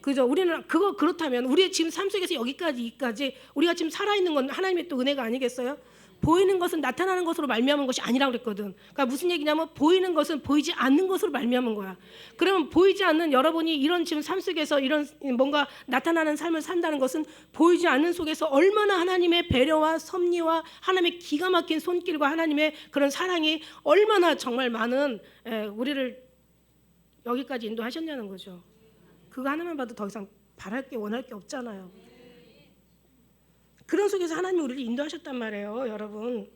그죠? 우리는 그렇다면 우리의 지금 삶 속에서 여기까지 우리가 지금 살아있는 건 하나님의 또 은혜가 아니겠어요? 보이는 것은 나타나는 것으로 말미암은 것이 아니라고 그랬거든. 그러니까 무슨 얘기냐면 보이는 것은 보이지 않는 것으로 말미암은 거야. 그러면 보이지 않는 여러분이 이런 지금 삶 속에서 이런 뭔가 나타나는 삶을 산다는 것은 보이지 않는 속에서 얼마나 하나님의 배려와 섭리와 하나님의 기가 막힌 손길과 하나님의 그런 사랑이 얼마나 정말 많은 우리를 여기까지 인도하셨냐는 거죠. 그거 하나만 봐도 더 이상 바랄 게 원할 게 없잖아요. 그런 속에서 하나님이 우리를 인도하셨단 말이에요, 여러분.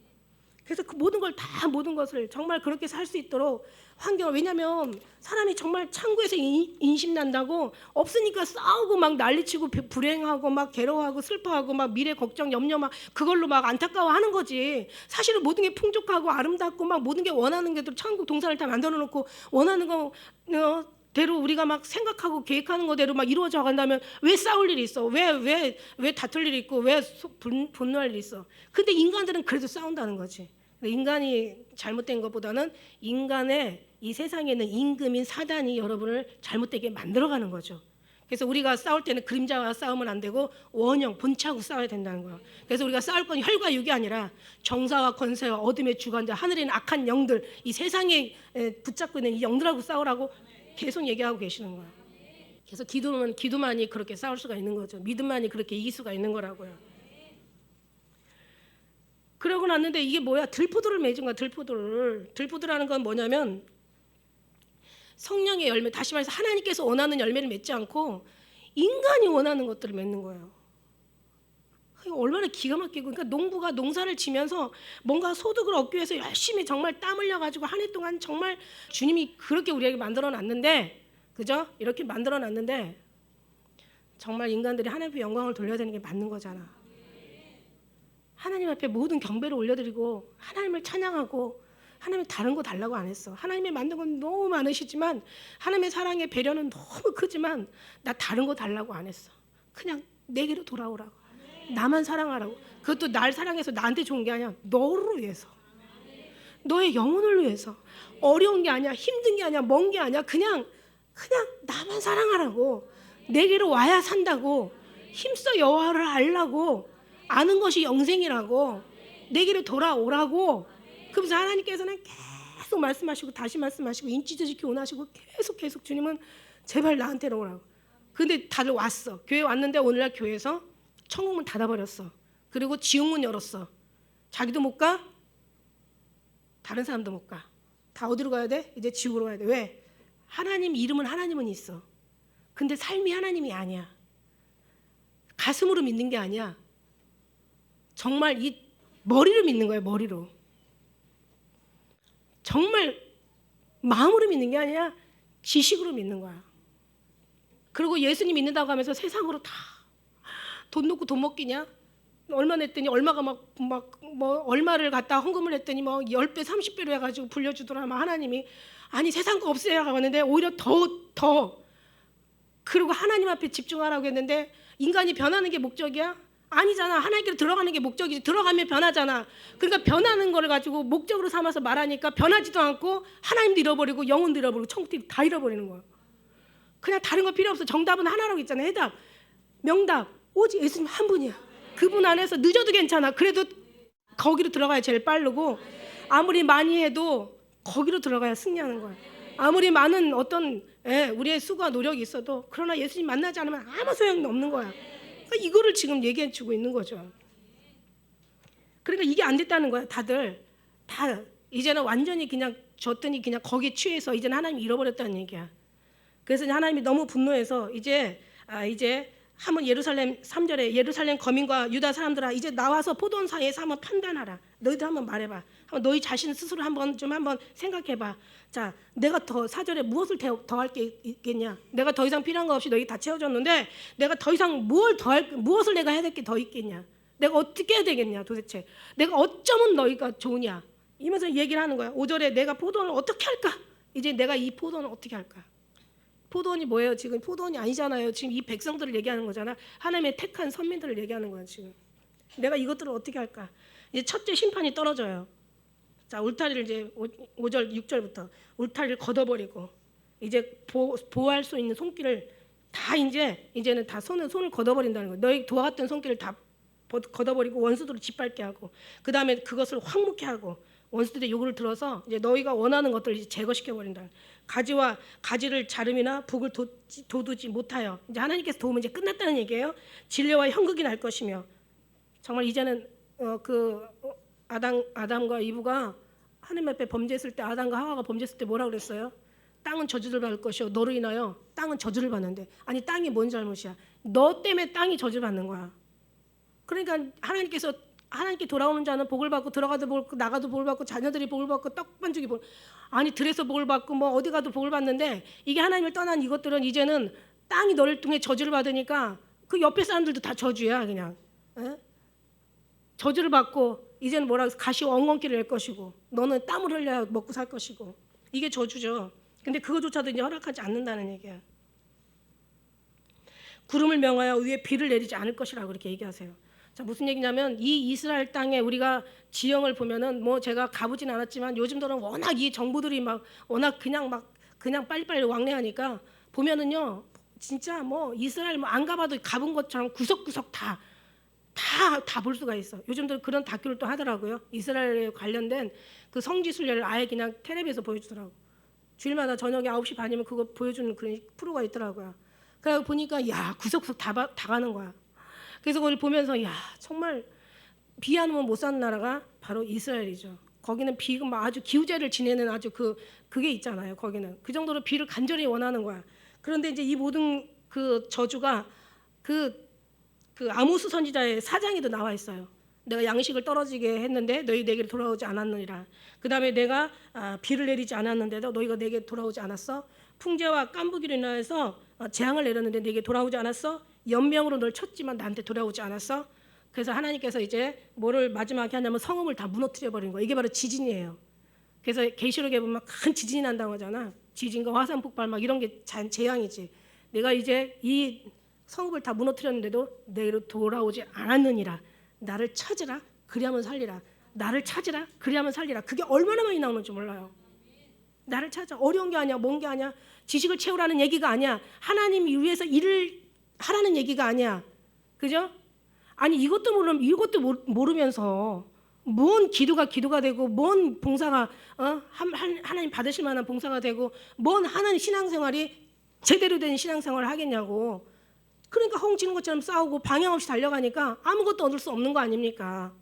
그래서 그 모든 것을 정말 그렇게 살 수 있도록 환경을, 왜냐하면 사람이 정말 창고에서 인심난다고 없으니까 싸우고 막 난리치고 불행하고 막 괴로워하고 슬퍼하고 막 미래 걱정 염려 막 그걸로 막 안타까워하는 거지. 사실은 모든 게 풍족하고 아름답고 막 모든 게 원하는 게도 천국 동산을 다 만들어 놓고 원하는 거 대로 우리가 막 생각하고 계획하는 거대로 막 이루어져 간다면 왜 싸울 일이 있어? 왜 다툴 일이 있고 왜 분노할 일이 있어? 근데 인간들은 그래도 싸운다는 거지. 인간이 잘못된 것보다는 인간의 이 세상에 있는 임금인 사단이 여러분을 잘못되게 만들어가는 거죠. 그래서 우리가 싸울 때는 그림자와 싸우면 안 되고 원형, 본체하고 싸워야 된다는 거예요. 그래서 우리가 싸울 건 혈과 육이 아니라 정사와 권세와 어둠의 주관자, 하늘에 있는 악한 영들, 이 세상에 붙잡고 있는 이 영들하고 싸우라고 계속 얘기하고 계시는 거예요. 그래서 기도만이 그렇게 싸울 수가 있는 거죠. 믿음만이 그렇게 이길 수가 있는 거라고요. 그러고 났는데 이게 뭐야? 들포도를 맺은 거야. 들포도라는 건 뭐냐면 성령의 열매, 다시 말해서 하나님께서 원하는 열매를 맺지 않고 인간이 원하는 것들을 맺는 거예요. 얼마나 기가 막히고, 그러니까 농부가 농사를 지면서 뭔가 소득을 얻기 위해서 열심히 정말 땀 흘려가지고 한 해 동안 정말 주님이 그렇게 우리에게 만들어놨는데, 그죠? 이렇게 만들어놨는데 정말 인간들이 하나님 앞에 영광을 돌려야 되는 게 맞는 거잖아. 하나님 앞에 모든 경배를 올려드리고 하나님을 찬양하고, 하나님 다른 거 달라고 안 했어. 하나님의 만든 건 너무 많으시지만, 하나님의 사랑의 배려는 너무 크지만 나 다른 거 달라고 안 했어. 그냥 내게로 돌아오라고, 나만 사랑하라고. 그것도 날 사랑해서 나한테 좋은 게 아니야. 너를 위해서, 너의 영혼을 위해서. 어려운 게 아니야, 힘든 게 아니야, 먼 게 아니야. 그냥 나만 사랑하라고. 내게로 와야 산다고. 힘써 여호와를 알라고. 아는 것이 영생이라고. 내게로 돌아오라고. 그러면서 하나님께서는 계속 말씀하시고 다시 말씀하시고 인치지키 원하시고 계속 주님은 제발 나한테로 오라고. 근데 다들 왔어. 교회 왔는데 오늘날 교회에서 천국문 닫아버렸어. 그리고 지옥문 열었어. 자기도 못 가, 다른 사람도 못 가. 다 어디로 가야 돼? 이제 지옥으로 가야 돼. 왜? 하나님 이름은 하나님은 있어. 근데 삶이 하나님이 아니야. 가슴으로 믿는 게 아니야. 정말 이 머리로 믿는 거야. 머리로. 정말 마음으로 믿는 게 아니라 지식으로 믿는 거야. 그리고 예수님 믿는다고 하면서 세상으로 다 돈 놓고 돈 먹기냐? 얼마 냈더니 얼마가 뭐 얼마를 갖다 헌금을 했더니 뭐 10배 30배로 해가지고 불려주더라. 막 하나님이 아니 세상 거 없애라고 하는데 오히려 더 그리고 하나님 앞에 집중하라고 했는데 인간이 변하는 게 목적이야? 아니잖아. 하나님께로 들어가는 게 목적이지. 들어가면 변하잖아. 그러니까 변하는 거를 가지고 목적으로 삼아서 말하니까 변하지도 않고 하나님도 잃어버리고 영혼도 잃어버리고 천국도 다 잃어버리는 거야. 그냥 다른 거 필요 없어. 정답은 하나라고 있잖아. 해답, 명답, 오직 예수님 한 분이야. 그분 안에서 늦어도 괜찮아. 그래도 거기로 들어가야 제일 빠르고, 아무리 많이 해도 거기로 들어가야 승리하는 거야. 아무리 많은 어떤 우리의 수고와 노력이 있어도 그러나 예수님 만나지 않으면 아무 소용이 없는 거야. 그러니까 이거를 지금 얘기해 주고 있는 거죠. 그러니까 이게 안 됐다는 거야. 다들 다 이제는 완전히 그냥 줬더니 그냥 거기에 취해서 이제는 하나님 잃어버렸다는 얘기야. 그래서 하나님이 너무 분노해서 이제 한번 예루살렘 3절에 예루살렘 거민과 유다 사람들아 이제 나와서 포도원 사이에서 한번 판단하라. 너희들 한번 말해봐. 한번 너희 자신 스스로 한번 생각해봐. 자, 내가 더 4절에 무엇을 더 할 게 있겠냐? 내가 더 이상 필요한 거 없이 너희 다 채워줬는데 내가 더 이상 무엇을 내가 해야 될 게 더 있겠냐? 내가 어떻게 해야 되겠냐 도대체? 내가 어쩌면 너희가 좋으냐? 이러면서 얘기를 하는 거야. 5절에 내가 포도원을 어떻게 할까? 이제 내가 이 포도원을 어떻게 할까? 포도원이 뭐예요? 지금 포도원이 아니잖아요. 지금 이 백성들을 얘기하는 거잖아. 하나님의 택한 선민들을 얘기하는 거야 지금. 내가 이것들을 어떻게 할까? 이제 첫째 심판이 떨어져요. 자, 울타리를 이제 5절 6절부터 울타리를 걷어버리고 이제 보호할 수 있는 손길을 다 이제는 다 손을 걷어버린다는 거예요. 너희 도와갔던 손길을 다 걷어버리고 원수들을 짓밟게 하고 그 다음에 그것을 황무케 하고 원수들의 요구를 들어서 이제 너희가 원하는 것들을 이제 제거시켜 버린다. 가지와 가지를 자름이나 북을 돋우지 못하여 이제 하나님께서 도우면 이제 끝났다는 얘기예요. 진례와 형극이 날 것이며 정말 이제는 아담과 이브가 하나님 앞에 범죄했을 때 아담과 하와가 범죄했을 때 뭐라고 그랬어요? 땅은 저주를 받을 것이요 너로 인하여 땅은 저주를 받는데 아니 땅이 뭔 잘못이야? 너 때문에 땅이 저주를 받는 거야. 그러니까 하나님께서 하나님께 돌아오는 자는 복을 받고 들어가도 복을 받고 나가도 복을 받고 자녀들이 복을 받고 떡반죽이 복을 아니 들에서 복을 받고 뭐 어디 가도 복을 받는데 이게 하나님을 떠난 이것들은 이제는 땅이 너를 통해 저주를 받으니까 그 옆에 사람들도 다 저주야 그냥. 에? 저주를 받고 이제는 뭐라고 가시와 엉겅퀴를 낼 것이고 너는 땀을 흘려야 먹고 살 것이고 이게 저주죠. 근데 그거조차도 이제 허락하지 않는다는 얘기야. 구름을 명하여 위에 비를 내리지 않을 것이라고 그렇게 얘기하세요. 자, 무슨 얘기냐면 이 이스라엘 땅에 우리가 지형을 보면은 뭐 제가 가보진 않았지만 요즘 들은 워낙 이 정부들이 막 워낙 그냥 빨리빨리 왕래하니까 보면은요 진짜 뭐 이스라엘 뭐 안 가봐도 가본 것처럼 구석구석 다 볼 수가 있어. 요즘도 그런 다큐를 또 하더라고요. 이스라엘에 관련된 그 성지 순례를 아예 그냥 텔레비에서 보여주더라고. 주일마다 저녁에 9시 반이면 그거 보여주는 그런 프로가 있더라고요. 그래서 보니까 야 구석구석 다 가는 거야. 그래서 그걸 보면서 야 정말 비 안 오면 못 사는 나라가 바로 이스라엘이죠. 거기는 비가 막 아주 기우제를 지내는 아주 그게 있잖아요. 거기는 그 정도로 비를 간절히 원하는 거야. 그런데 이제 이 모든 그 저주가 그 아모스 선지자의 사장에도 나와 있어요. 내가 양식을 떨어지게 했는데 너희 내게 돌아오지 않았느니라. 그 다음에 내가 비를 내리지 않았는데도 너희가 내게 돌아오지 않았어. 풍재와 깐부기로 인하여서 재앙을 내렸는데 내게 돌아오지 않았어. 연병으로 널 쳤지만 나한테 돌아오지 않았어. 그래서 하나님께서 이제 뭐를 마지막에 하냐면 성읍을 다 무너뜨려 버린 거예요. 이게 바로 지진이에요. 그래서 계시록에 보면 큰 지진이 난다고 하잖아. 지진과 화산 폭발 막 이런 게 재앙이지. 내가 이제 이 성읍을 다 무너뜨렸는데도 내게로 돌아오지 않았느니라. 나를 찾으라 그리하면 살리라. 나를 찾으라 그리하면 살리라. 그게 얼마나 많이 나오는지 몰라요. 나를 찾아. 어려운 게 아니야. 먼 게 아니야. 지식을 채우라는 얘기가 아니야. 하나님 위해서 일을 하라는 얘기가 아니야. 그죠? 아니 이것도 모르면서 뭔 기도가 되고 뭔 봉사가 하나님 받으실 만한 봉사가 되고 뭔 하나님 신앙생활이 제대로 된 신앙생활을 하겠냐고. 그러니까 헝치는 것처럼 싸우고 방향 없이 달려가니까 아무것도 얻을 수 없는 거 아닙니까?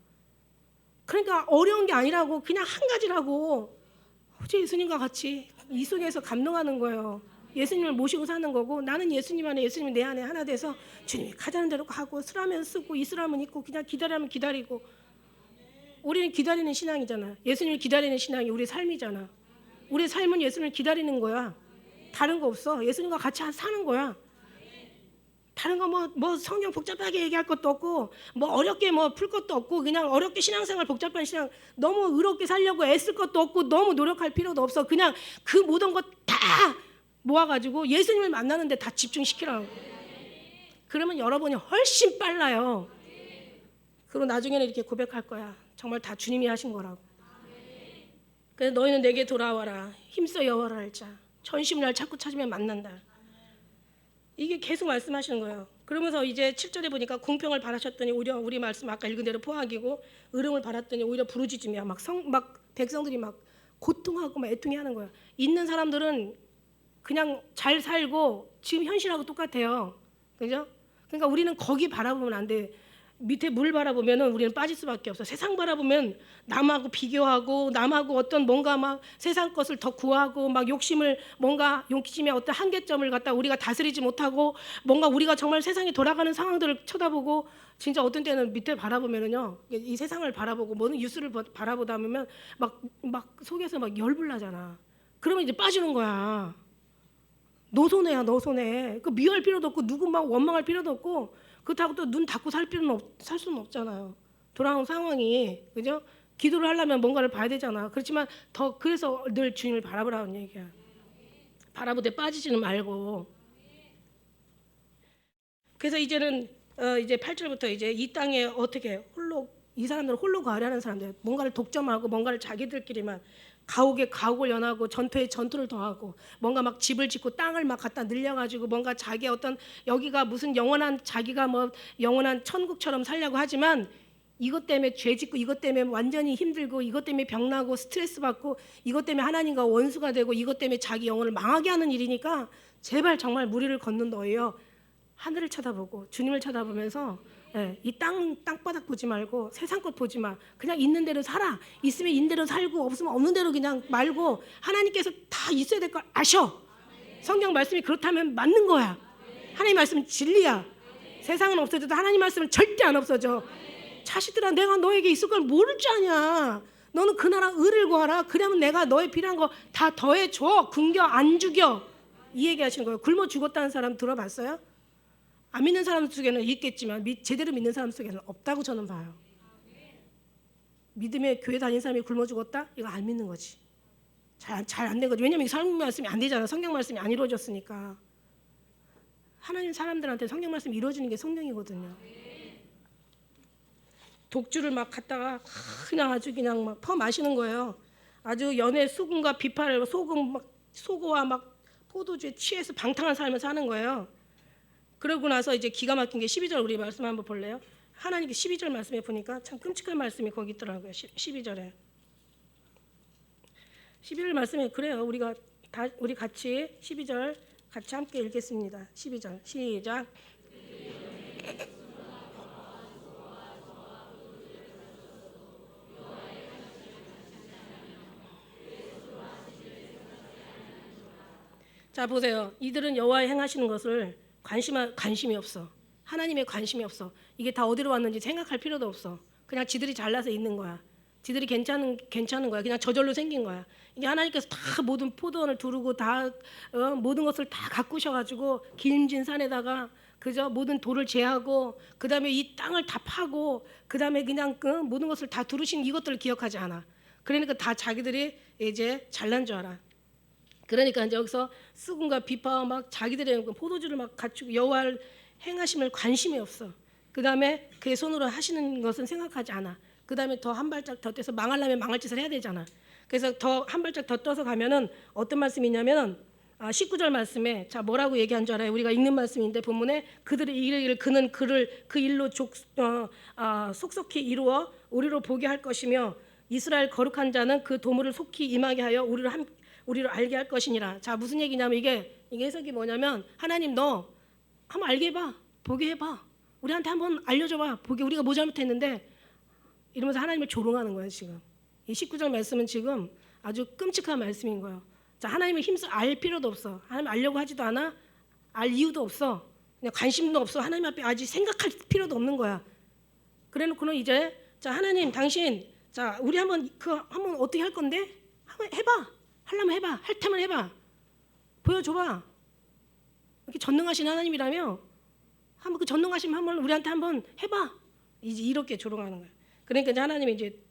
그러니까 어려운 게 아니라고 그냥 한 가지라고. 어제 예수님과 같이 이 속에서 감동하는 거예요. 예수님을 모시고 사는 거고 나는 예수님 안에 예수님이 내 안에 하나 돼서 주님이 가자는 대로 가고 쓰라면 쓰고 있으라면 있고 그냥 기다리면 기다리고. 우리는 기다리는 신앙이잖아. 예수님을 기다리는 신앙이 우리 삶이잖아. 우리 삶은 예수님을 기다리는 거야. 다른 거 없어. 예수님과 같이 사는 거야. 다른 거 뭐 성경 복잡하게 얘기할 것도 없고 뭐 어렵게 뭐 풀 것도 없고 그냥 어렵게 신앙생활 복잡한 신앙 너무 의롭게 살려고 애쓸 것도 없고 너무 노력할 필요도 없어. 그냥 그 모든 것 다 모아가지고 예수님을 만나는데 다 집중시키라고. 그러면 여러분이 훨씬 빨라요. 그리고 나중에는 이렇게 고백할 거야. 정말 다 주님이 하신 거라고. 그래서 너희는 내게 돌아와라. 힘써 여호와를 알자. 전심을 날 찾고 찾으면 만난다. 이게 계속 말씀하시는 거예요. 그러면서 이제 7절에 보니까 공평을 바라셨더니 오히려 우리 말씀 아까 읽은 대로 포악이고 의름을 바랐더니 오히려 부르짖음이야. 막 백성들이 막 고통하고 막 애통해하는 거야. 있는 사람들은 그냥 잘 살고 지금 현실하고 똑같아요. 그죠? 그러니까 우리는 거기 바라보면 안 돼. 밑에 물 바라보면은 우리는 빠질 수밖에 없어. 세상 바라보면 남하고 비교하고 남하고 어떤 뭔가 막 세상 것을 더 구하고 막 욕심의 어떤 한계점을 갖다 우리가 다스리지 못하고 뭔가 우리가 정말 세상이 돌아가는 상황들을 쳐다보고 진짜 어떤 때는 밑에 바라보면은요 이 세상을 바라보고 모든 뉴스를 바라보다 보면 막 속에서 막 열불나잖아. 그러면 이제 빠지는 거야. 노손해야 노손해. 그 미워할 필요도 없고 누구 막 원망할 필요도 없고. 그렇다고 또 눈 닫고 살 수는 없잖아요. 돌아온 상황이. 그죠? 기도를 하려면 뭔가를 봐야 되잖아. 그렇지만 그래서 늘 주님을 바라보라는 얘기야. 바라보되 빠지지는 말고. 그래서 이제는 이제 8절부터 이제 이 땅에 어떻게 이 사람들은 홀로 거하려는 사람들, 뭔가를 독점하고 뭔가를 자기들끼리만 가옥을 연하고 전투에 전투를 더하고 뭔가 막 집을 짓고 땅을 막 갖다 늘려가지고 뭔가 자기 어떤 여기가 무슨 자기가 뭐 영원한 천국처럼 살려고 하지만 이것 때문에 죄 짓고 이것 때문에 완전히 힘들고 이것 때문에 병나고 스트레스 받고 이것 때문에 하나님과 원수가 되고 이것 때문에 자기 영혼을 망하게 하는 일이니까 제발 정말 무리를 걷는 너예요. 하늘을 쳐다보고 주님을 쳐다보면서 이 땅바닥 보지 말고 세상 것 보지 마. 그냥 있는 대로 살아. 있으면 있는 대로 살고 없으면 없는 대로 그냥 말고 하나님께서 다 있어야 될 걸 아셔. 성경 말씀이 그렇다면 맞는 거야. 하나님 말씀은 진리야. 세상은 없어져도 하나님 말씀은 절대 안 없어져. 자식들아 내가 너에게 있을 걸 모를 줄 아냐. 너는 그 나라 의를 구하라. 그러면 내가 너의 필요한 거 다 더해줘. 굶겨 안 죽여. 이 얘기 하시는 거예요. 굶어 죽었다는 사람 들어봤어요? 안 믿는 사람 속에는 있겠지만 제대로 믿는 사람 속에는 없다고 저는 봐요. 믿음의 교회 다니는 사람이 굶어 죽었다? 이거 안 믿는 거지. 잘 안 된 거지. 왜냐면 성경 말씀이 안 되잖아. 성경 말씀이 안 이루어졌으니까. 하나님 사람들한테 성경 말씀이 이루어지는 게 성경이거든요. 독주를 막 갖다가 그냥 아주 그냥 막 퍼마시는 거예요. 아주 연애 수금과 비파를 소고와 막 포도주에 취해서 방탕한 삶을 사는 거예요. 그러고 나서 이제 기가 막힌 게 12절 우리 말씀 한번 볼래요? 하나님께 12절 말씀에 보니까 참 끔찍한 말씀이 거기 있더라고요. 12절에 11절 말씀에 그래요. 우리 같이 12절 같이 함께 읽겠습니다. 12절 시작. 자 보세요. 이들은 여호와의 행하시는 것을 관심이 없어. 하나님의 관심이 없어. 이게 다 어디로 왔는지 생각할 필요도 없어. 그냥 지들이 잘나서 있는 거야. 지들이 괜찮은 거야. 그냥 저절로 생긴 거야. 이게 하나님께서 다 모든 포도원을 두르고 다 모든 것을 다 가꾸셔가지고 기름진 산에다가 그저 모든 돌을 제하고 그 다음에 이 땅을 다 파고 그 다음에 그냥 그 모든 것을 다 두르신 이것들을 기억하지 않아. 그러니까 다 자기들이 이제 잘난 줄 알아. 그러니까 이제 여기서 수군과 비파와 막 자기들의 포도주를 막 갖추고 여호와를 행하심을 관심이 없어. 그 다음에 그의 손으로 하시는 것은 생각하지 않아. 그 다음에 더 한 발짝 더 떼서 망하려면 망할 짓을 해야 되잖아. 그래서 더 한 발짝 더 떠서 가면은 어떤 말씀이냐면은 19절 말씀에 자 뭐라고 얘기한 줄 알아요? 우리가 읽는 말씀인데 본문에 그들의 일을 그는 그를 그 일로 속속히 이루어 우리로 보게 할 것이며 이스라엘 거룩한 자는 그 도물을 속히 임하게 하여 우리를 알게 할 것이니라. 자 무슨 얘기냐면 이게 해석이 뭐냐면 하나님 너 한번 알게 해봐, 보게 해봐, 우리한테 한번 알려줘봐, 보게 우리가 뭐 잘못했는데 이러면서 하나님을 조롱하는 거예요. 지금 이 19절 말씀은 지금 아주 끔찍한 말씀인 거예요. 자 하나님의 힘써 알 필요도 없어. 하나님 알려고 하지도 않아. 알 이유도 없어. 그냥 관심도 없어. 하나님 앞에 아직 생각할 필요도 없는 거야. 그래놓고는 이제 자 하나님 당신 자 우리 한번 어떻게 할 건데 한번 해봐. 하려면 해봐. 할 테면 해봐. 보여줘봐. 이렇게 전능하신 하나님이라며 한번 그 전능하심 한번 우리한테 한번 해봐. 이제 이렇게 조롱하는 거야. 그러니까 이제 하나님이 이제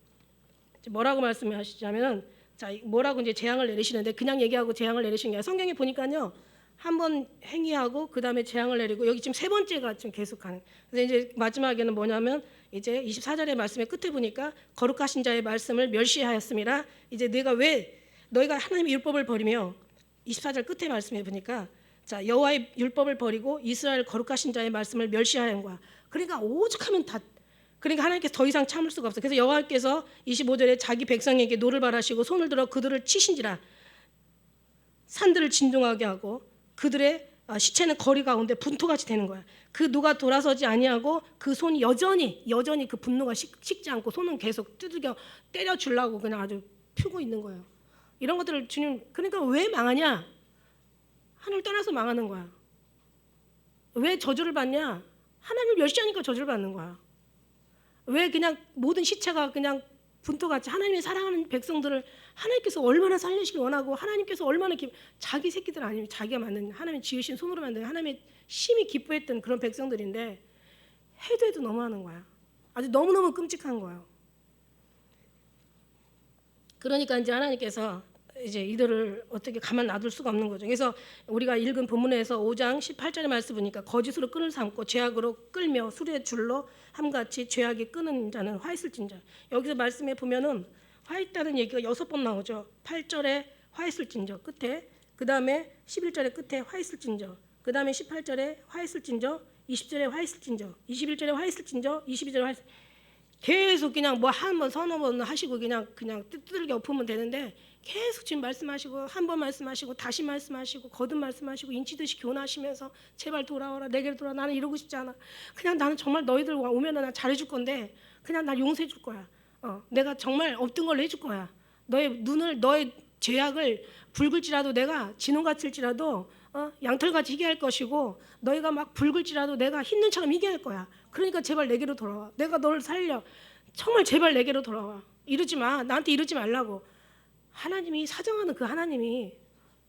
뭐라고 말씀하시자면은 자 뭐라고 이제 재앙을 내리시는데 그냥 얘기하고 재앙을 내리시는 게 아니라 성경에 보니까요 한번 행위하고 그 다음에 재앙을 내리고 여기 지금 세 번째가 지금 계속하는. 그래서 이제 마지막에는 뭐냐면 이제 24절의 말씀의 끝에 보니까 거룩하신 자의 말씀을 멸시하였음이라. 이제 너희가 하나님의 율법을 버리며 24절 끝에 말씀해 보니까 자 여호와의 율법을 버리고 이스라엘 거룩하신 자의 말씀을 멸시하는 거야. 그러니까 오죽하면 다 그러니까 하나님께서 더 이상 참을 수가 없어. 그래서 여호와께서 25절에 자기 백성에게 노를 바라시고 손을 들어 그들을 치신지라. 산들을 진동하게 하고 그들의 시체는 거리 가운데 분토같이 되는 거야. 그 누가 돌아서지 아니하고 그 손이 여전히 그 분노가 식지 않고 손은 계속 두들겨 때려 주려고 그냥 아주 펴고 있는 거예요. 이런 것들을 주님 그러니까 왜 망하냐? 하나님을 떠나서 망하는 거야. 왜 저주를 받냐? 하나님을 멸시하니까 저주를 받는 거야. 왜 그냥 모든 시체가 그냥 분토같이 하나님의 사랑하는 백성들을 하나님께서 얼마나 살리시길 원하고 하나님께서 얼마나 자기 새끼들 아니면 자기가 만든 하나님 지으신 손으로 만든 하나님의 심히 기뻐했던 그런 백성들인데 해도 너무하는 거야. 아주 너무너무 끔찍한 거예요. 그러니까 이제 하나님께서 이제 이들을 어떻게 가만 놔둘 수가 없는 거죠. 그래서 우리가 읽은 본문에서 5장 18절의 말씀 보니까 거짓으로 끈을 삼고 죄악으로 끌며 수레 줄로 함같이 죄악이 끄는 자는 화 있을진저. 여기서 말씀에 보면은 화 있다는 얘기가 6번 나오죠. 8절에 화 있을진저 끝에, 그 다음에 11절의 끝에 화 있을진저, 그 다음에 18절에 화 있을진저, 20절에 화 있을진저, 21절에 화 있을진저, 22절에 화 있을 계속 그냥 뭐 한 번 서너 번 하시고 그냥 뜨들겨 엎으면 되는데 계속 지금 말씀하시고 한 번 말씀하시고 다시 말씀하시고 거듭 말씀하시고 인치듯이 교훈하시면서 제발 돌아와라 내게로 돌아와. 나는 이러고 싶지 않아. 그냥 나는 정말 너희들 오면은 나 잘해줄 건데 그냥 나 용서해 줄 거야. 내가 정말 없던 걸 해줄 거야. 너의 죄악을 붉을지라도 내가 진홍같을지라도 양털같이 희게 할 것이고 너희가 막 붉을지라도 내가 흰 눈처럼 희게 할 거야. 그러니까 제발 내게로 돌아와. 내가 너를 살려. 정말 제발 내게로 돌아와. 이러지 마. 나한테 이러지 말라고. 하나님이 사정하는 그 하나님이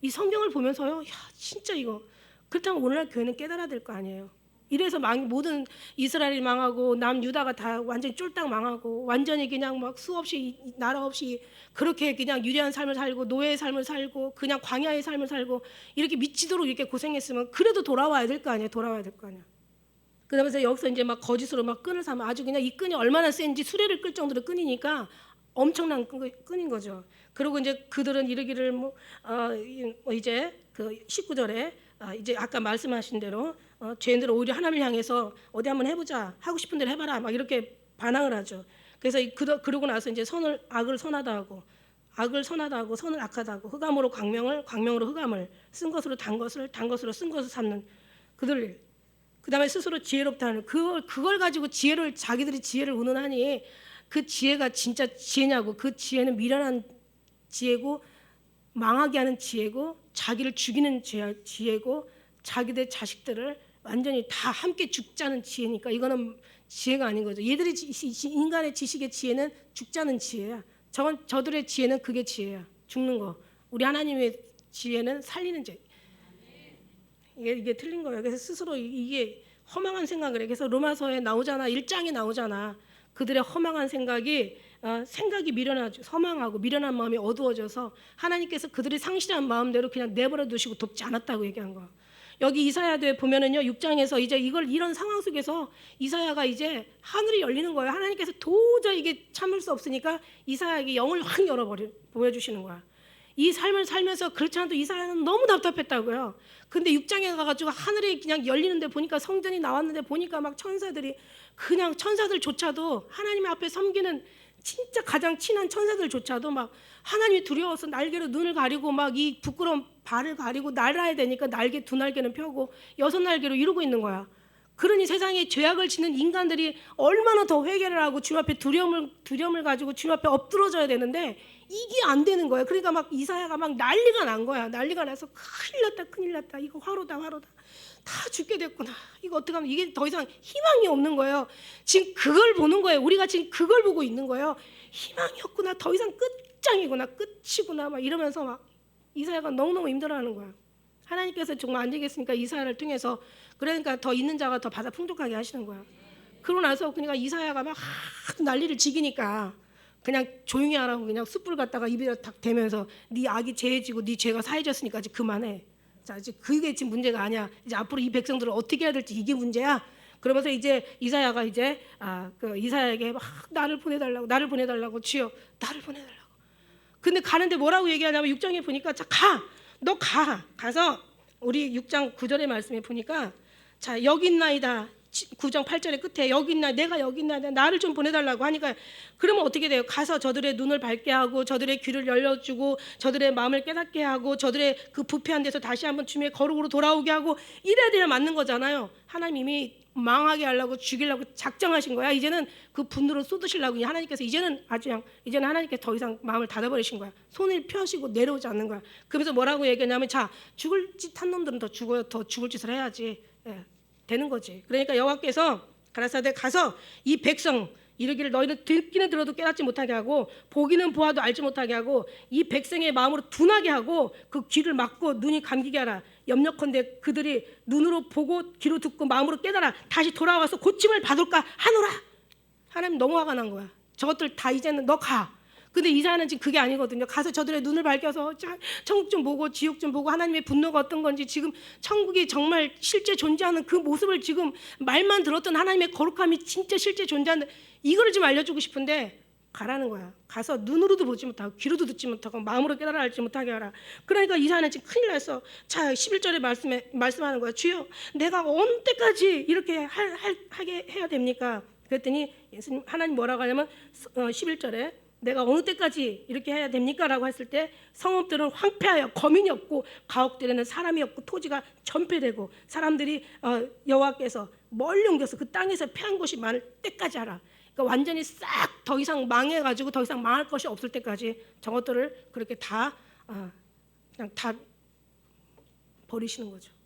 이 성경을 보면서요. 야 진짜 이거 그렇다면 오늘날 교회는 깨달아야 될 거 아니에요. 이래서 모든 이스라엘이 망하고 남유다가 다 완전히 쫄딱 망하고 완전히 그냥 막 수없이 나라 없이 그렇게 그냥 유리한 삶을 살고 노예의 삶을 살고 그냥 광야의 삶을 살고 이렇게 미치도록 이렇게 고생했으면 그래도 돌아와야 될 거 아니에요. 돌아와야 될 거 아니야. 그러면서 여기서 이제 막 거짓으로 막 끈을 삼아 아주 그냥 이 끈이 얼마나 센지 수레를 끌 정도로 끈이니까 엄청난 끈인 거죠. 그리고 이제 그들은 이르기를 이제 그 19절에 이제 아까 말씀하신 대로 죄인들은 오히려 하나님을 향해서 어디 한번 해보자 하고 싶은 대로 해봐라 막 이렇게 반항을 하죠. 그래서 그러고 나서 이제 악을 선하다 하고 선을 악하다 하고 흑암으로 광명으로 흑암을 쓴 것으로 단 것으로 쓴 것을 삼는 그들. 그다음에 스스로 지혜롭다 하는 그걸 가지고 자기들이 지혜를 운운하니 그 지혜가 진짜 지혜냐고. 그 지혜는 미련한 지혜고 망하게 하는 지혜고 자기를 죽이는 지혜고 자기들 자식들을 완전히 다 함께 죽자는 지혜니까 이거는 지혜가 아닌 거죠. 얘들이 인간의 지식의 지혜는 죽자는 지혜야. 저들의 지혜는 그게 지혜야. 죽는 거. 우리 하나님의 지혜는 살리는 지혜. 이게 틀린 거예요. 그래서 스스로 이게 허망한 생각을 해. 그래서 로마서에 나오잖아. 1장에 나오잖아. 그들의 허망한 생각이 미련하죠. 허망하고 미련한 마음이 어두워져서 하나님께서 그들이 상실한 마음대로 그냥 내버려 두시고 돕지 않았다고 얘기한 거야. 여기 이사야도에 보면은요 6장에서 이제 이런 상황 속에서 이사야가 이제 하늘이 열리는 거예요. 하나님께서 도저히 이게 참을 수 없으니까 이사야에게 영을 확 보여주시는 거야. 이 삶을 살면서 그렇지 않아도 이사야는 너무 답답했다고요. 근데 6장에 가가지고 하늘이 그냥 열리는데 보니까 성전이 나왔는데 보니까 막 천사들이 그냥 천사들조차도 하나님 앞에 섬기는 진짜 가장 친한 천사들조차도 막 하나님이 두려워서 날개로 눈을 가리고 막 이 부끄러운 발을 가리고 날아야 되니까 두 날개는 펴고 6날개로 이루고 있는 거야. 그러니 세상에 죄악을 짓는 인간들이 얼마나 더 회개를 하고 주님 앞에 두려움을 가지고 주님 앞에 엎드러져야 되는데 이게 안 되는 거야. 그러니까 막 이사야가 막 난리가 난 거야. 난리가 나서 큰일 났다. 이거 화로다. 다 죽게 됐구나. 이거 어떡하면 이게 더 이상 희망이 없는 거예요. 지금 그걸 보는 거예요. 우리가 지금 그걸 보고 있는 거예요. 희망이 없구나. 더 이상 끝이구나. 막 이러면서 막 이사야가 너무너무 힘들어하는 거야. 하나님께서 정말 안 되겠으니까 이사야를 통해서 그러니까 더 있는 자가 더 받아 풍족하게 하시는 거야. 그러고 나서 그러니까 이사야가 막 하도 난리를 지기니까 그냥 조용히 하라고 그냥 숯불 갖다가 입에 탁 대면서 네 악이 죄지고 네 죄가 사해졌으니까 이제 그만해. 자, 이제 그게 지금 문제가 아니야. 이제 앞으로 이 백성들을 어떻게 해야 될지 이게 문제야. 그러면서 이제 이사야가 이제 이사야에게 막 나를 보내달라고 주여 나를 보내달라고. 근데 가는데 뭐라고 얘기하냐면 6장에 보니까 자 너 가서 우리 6장 9절의 말씀에 보니까 자 여기 있나이다. 9장 8절의 끝에 여기 있나 내가 여기 있나 나를 좀 보내달라고 하니까 그러면 어떻게 돼요? 가서 저들의 눈을 밝게 하고 저들의 귀를 열려주고 저들의 마음을 깨닫게 하고 저들의 그 부패한 데서 다시 한번 주님의 거룩으로 돌아오게 하고 이래야 돼야 맞는 거잖아요. 하나님이 망하게 하려고 죽이려고 작정하신 거야. 이제는 그 분노를 쏟으시려고 하나님께서 이제는 하나님께서 더 이상 마음을 닫아버리신 거야. 손을 펴시고 내려오지 않는 거야. 그러면서 뭐라고 얘기하냐면 자 죽을 짓 한 놈들은 더 죽을 짓을 해야지. 되는 거지. 그러니까 여호와께서 가라사대 가서 이 백성 이르기를 너희는 듣기는 들어도 깨닫지 못하게 하고 보기는 보아도 알지 못하게 하고 이 백성의 마음으로 둔하게 하고 그 귀를 막고 눈이 감기게 하라. 염려컨대 그들이 눈으로 보고 귀로 듣고 마음으로 깨달아 다시 돌아와서 고침을 받을까 하노라. 하나님 너무 화가 난 거야. 저것들 다 이제는 너 가. 근데 이사야는 지금 그게 아니거든요. 가서 저들의 눈을 밝혀서 천국 좀 보고 지옥 좀 보고 하나님의 분노가 어떤 건지 지금 천국이 정말 실제 존재하는 그 모습을 지금 말만 들었던 하나님의 거룩함이 진짜 실제 존재하는 이거를 좀 알려주고 싶은데 가라는 거야. 가서 눈으로도 보지 못하고 귀로도 듣지 못하고 마음으로 깨달아 알지 못하게 하라. 그러니까 이사야는 지금 큰일 났어. 자 11절에 말씀하는 거야. 주여 내가 어느 때까지 이렇게 하게 해야 됩니까? 그랬더니 예수님 하나님 뭐라고 하냐면 11절에 내가 어느 때까지 이렇게 해야 됩니까? 라고 했을 때 성읍들은 황폐하여 거민이 없고 가옥들에는 사람이 없고 토지가 전폐되고 사람들이 여호와께서 멀리 옮겨서 그 땅에서 패한 곳이 많을 때까지 하라. 그러니까 완전히 싹 더 이상 망해가지고 더 이상 망할 것이 없을 때까지 저것들을 그렇게 그냥 다 버리시는 거죠.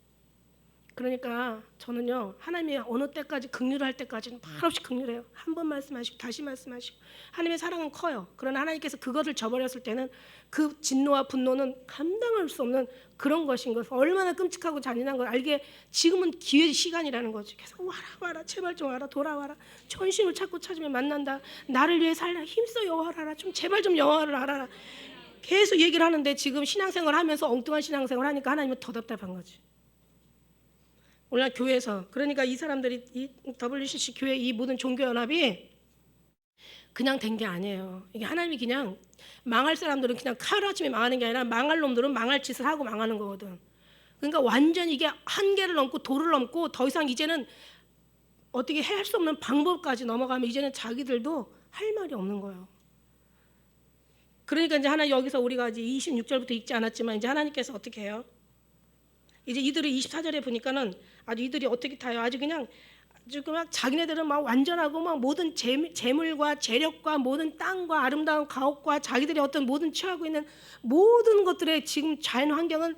그러니까 저는요 하나님이 어느 때까지 긍휼할 때까지는 말없이 긍휼해요. 한 번 말씀하시고 다시 말씀하시고 하나님의 사랑은 커요. 그러나 하나님께서 그것을 저버렸을 때는 그 진노와 분노는 감당할 수 없는 그런 것인 것. 얼마나 끔찍하고 잔인한 걸 알게 지금은 기회의 시간이라는 거지. 계속 와라 제발 좀 와라 돌아와라. 전심을 찾으면 만난다. 나를 위해 살라 힘써 여호와를 알아. 좀 제발 좀 여호와를 알아라. 계속 얘기를 하는데 지금 신앙생활 하면서 엉뚱한 신앙생활 하니까 하나님은 더 답답한 거지. 오늘 교회에서 그러니까 이 사람들이 이 WCC 교회 이 모든 종교연합이 그냥 된 게 아니에요. 이게 하나님이 그냥 망할 사람들은 그냥 하루아침에 망하는 게 아니라 망할 놈들은 망할 짓을 하고 망하는 거거든. 그러니까 완전히 이게 한계를 넘고 도를 넘고 더 이상 이제는 어떻게 할 수 없는 방법까지 넘어가면 이제는 자기들도 할 말이 없는 거예요. 그러니까 이제 여기서 우리가 이제 26절부터 읽지 않았지만 이제 하나님께서 어떻게 해요? 이제 이들이 24절에 보니까는 아주 이들이 어떻게 타요? 아주 그냥 자기네들은 막 완전하고 막 모든 재물과 재력과 모든 땅과 아름다운 가옥과 자기들이 어떤 모든 취하고 있는 모든 것들의 지금 자연 환경은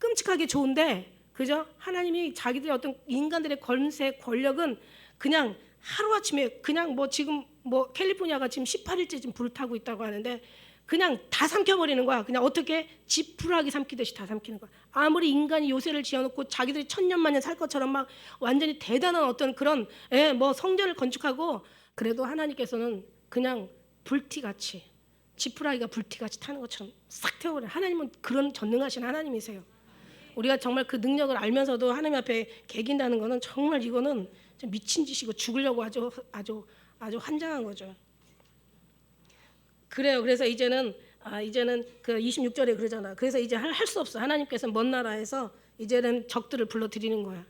끔찍하게 좋은데, 그죠? 하나님이 자기들의 어떤 인간들의 권세, 권력은 그냥 하루아침에 그냥 뭐 지금 뭐 캘리포니아가 지금 18일째 지금 불타고 있다고 하는데 그냥 다 삼켜버리는 거야. 그냥 어떻게 지푸라기 삼키듯이 다 삼키는 거야. 아무리 인간이 요새를 지어놓고 자기들이 천년만년 살 것처럼 막 완전히 대단한 어떤 그런 뭐 성전을 건축하고, 그래도 하나님께서는 그냥 불티같이, 지푸라기가 불티같이 타는 것처럼 싹 태워버려요. 하나님은 그런 전능하신 하나님이세요. 우리가 정말 그 능력을 알면서도 하나님 앞에 개긴다는 거는 정말 이거는 좀 미친 짓이고 죽으려고 아주 환장한 거죠. 그래요. 그래서 이제는 그 26절에 그러잖아. 그래서 이제 할 수 없어. 하나님께서 먼 나라에서 이제는 적들을 불러들이는 거야.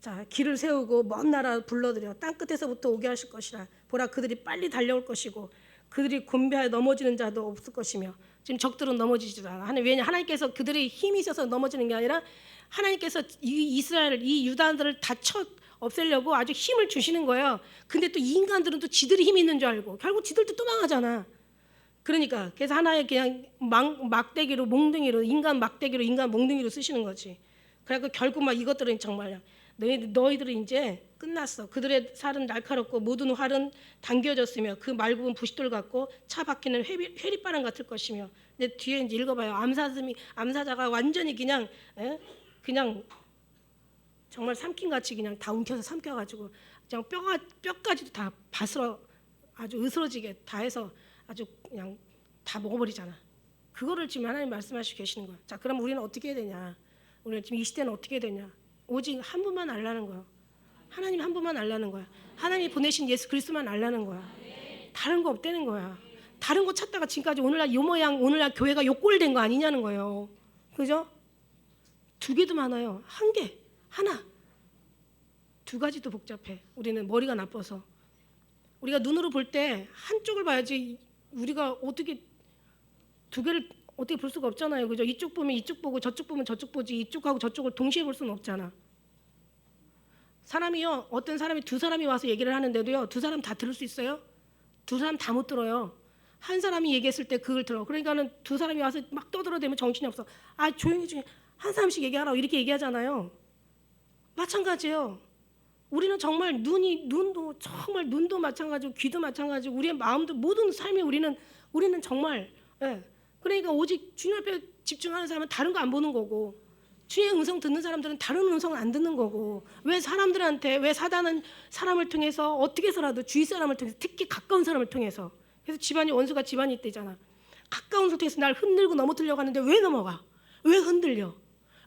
자, 길을 세우고 먼 나라 불러들여 땅 끝에서부터 오게 하실 것이라. 보라, 그들이 빨리 달려올 것이고 그들이 곤배하여 넘어지는 자도 없을 것이며. 지금 적들은 넘어지지도 않아. 왜냐, 하나님께서 그들이 힘이 있어서 넘어지는 게 아니라 하나님께서 이 이스라엘, 이 유다인들을 다 없애려고 아주 힘을 주시는 거예요. 근데 또 이 인간들은 또 지들이 힘이 있는 줄 알고 결국 지들도 또 망하잖아. 그러니까 그래서 하나의 그냥 막대기로, 몽둥이로, 인간 막대기로, 인간 몽둥이로 쓰시는 거지. 그래서 결국 막 이것들은 정말 너희들은 이제 끝났어. 그들의 살은 날카롭고 모든 활은 당겨졌으며 그 말굽은 부싯돌 같고 차 바퀴는 회리바람 같을 것이며. 근데 뒤에 이제 읽어봐요. 암사자가 완전히 그냥 정말 삼킨같이 그냥 다 움켜서 삼켜가지고 그냥 뼈까지도 다 바스러 아주 으스러지게 다 해서 아주 그냥 다 먹어버리잖아. 그거를 지금 하나님 말씀하시고 계시는 거야. 자, 그럼 우리는 어떻게 해야 되냐? 우리는 지금 이 시대는 어떻게 해야 되냐? 오직 한 분만 알라는 거야. 하나님 한 분만 알라는 거야. 하나님이 보내신 예수 그리스도만 알라는 거야. 다른 거 없다는 거야. 다른 거 찾다가 지금까지 오늘날 요 모양, 오늘날 교회가 요 꼴 된 거 아니냐는 거예요. 그죠? 두 개도 많아요. 한 개, 하나, 두 가지도 복잡해. 우리는 머리가 나빠서. 우리가 눈으로 볼 때 한쪽을 봐야지 우리가 어떻게 두 개를 어떻게 볼 수가 없잖아요. 그죠? 이쪽 보면 이쪽 보고 저쪽 보면 저쪽 보지 이쪽하고 저쪽을 동시에 볼 수는 없잖아. 사람이요, 어떤 사람이 두 사람이 와서 얘기를 하는데도요, 두 사람 다 들을 수 있어요? 두 사람 다 못 들어요. 한 사람이 얘기했을 때 그걸 들어. 그러니까는 두 사람이 와서 막 떠들어대면 정신이 없어. 아, 조용히 한 사람씩 얘기하라고 이렇게 얘기하잖아요. 마찬가지예요. 우리는 정말 눈도 정말 눈도 마찬가지고 귀도 마찬가지고 우리의 마음도 모든 삶에 우리는 정말 그러니까 오직 주님 앞에 집중하는 사람은 다른 거 안 보는 거고 주의 음성 듣는 사람들은 다른 음성을 안 듣는 거고 왜 사단은 사람을 통해서 어떻게 해서라도 주위 사람을 통해서 특히 가까운 사람을 통해서 그래서 원수가 집안이 있대잖아. 가까운 사람 통해서 날 흔들고 넘어뜨려고 하는데 왜 넘어가? 왜 흔들려?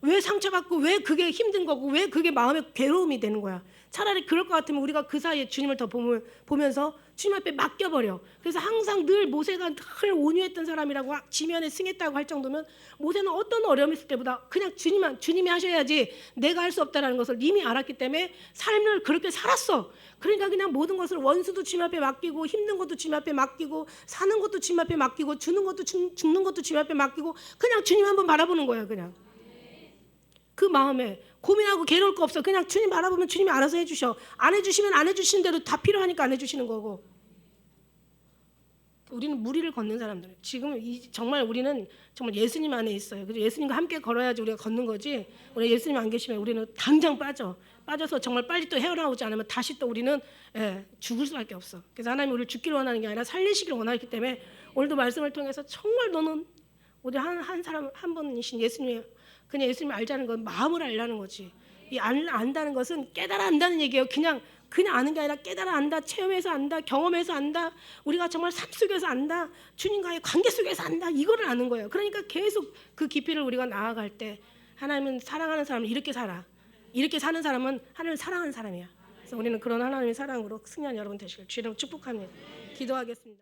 왜 상처받고 왜 그게 힘든 거고 왜 그게 마음의 괴로움이 되는 거야? 차라리 그럴 것 같으면 우리가 그 사이에 주님을 더 보면서 주님 앞에 맡겨버려. 그래서 항상 늘 모세가 늘 온유했던 사람이라고 지면에 승했다고 할 정도면 모세는 어떤 어려움이 있을 때보다 그냥 주님이 하셔야지 내가 할 수 없다는 것을 이미 알았기 때문에 삶을 그렇게 살았어. 그러니까 그냥 모든 것을 원수도 주님 앞에 맡기고 힘든 것도 주님 앞에 맡기고 사는 것도 주님 앞에 맡기고 주는 것도 죽는 것도 주님 앞에 맡기고 그냥 주님 한번 바라보는 거야. 그냥 그 마음에 고민하고 괴로울 거 없어. 그냥 주님 바라보면 주님이 알아서 해주셔. 안 해주시면 안 해주시는 대로 다 필요하니까 안 해주시는 거고. 우리는 무리를 걷는 사람들. 지금 정말 우리는 정말 예수님 안에 있어요. 그래서 예수님과 함께 걸어야지 우리가 걷는 거지. 우리 예수님 안 계시면 우리는 당장 빠져서 정말 빨리 또 헤어나오지 않으면 다시 또 우리는 죽을 수밖에 없어. 그래서 하나님 우리를 죽기를 원하는 게 아니라 살리시기를 원하기 때문에 오늘도 말씀을 통해서 정말 너는 우리 한 사람 한 분이신 예수님이 그냥 예수님을 알자는 건 마음을 알라는 거지. 이 안다는 것은 깨달아 안다는 얘기예요. 그냥 아는 게 아니라 깨달아 안다, 체험해서 안다, 경험해서 안다. 우리가 정말 삶 속에서 안다, 주님과의 관계 속에서 안다. 이거를 아는 거예요. 그러니까 계속 그 깊이를 우리가 나아갈 때 하나님은 사랑하는 사람은 이렇게 살아. 이렇게 사는 사람은 하나님을 사랑하는 사람이야. 그래서 우리는 그런 하나님의 사랑으로 승리한 여러분 되시길 주님으로 축복합니다. 기도하겠습니다.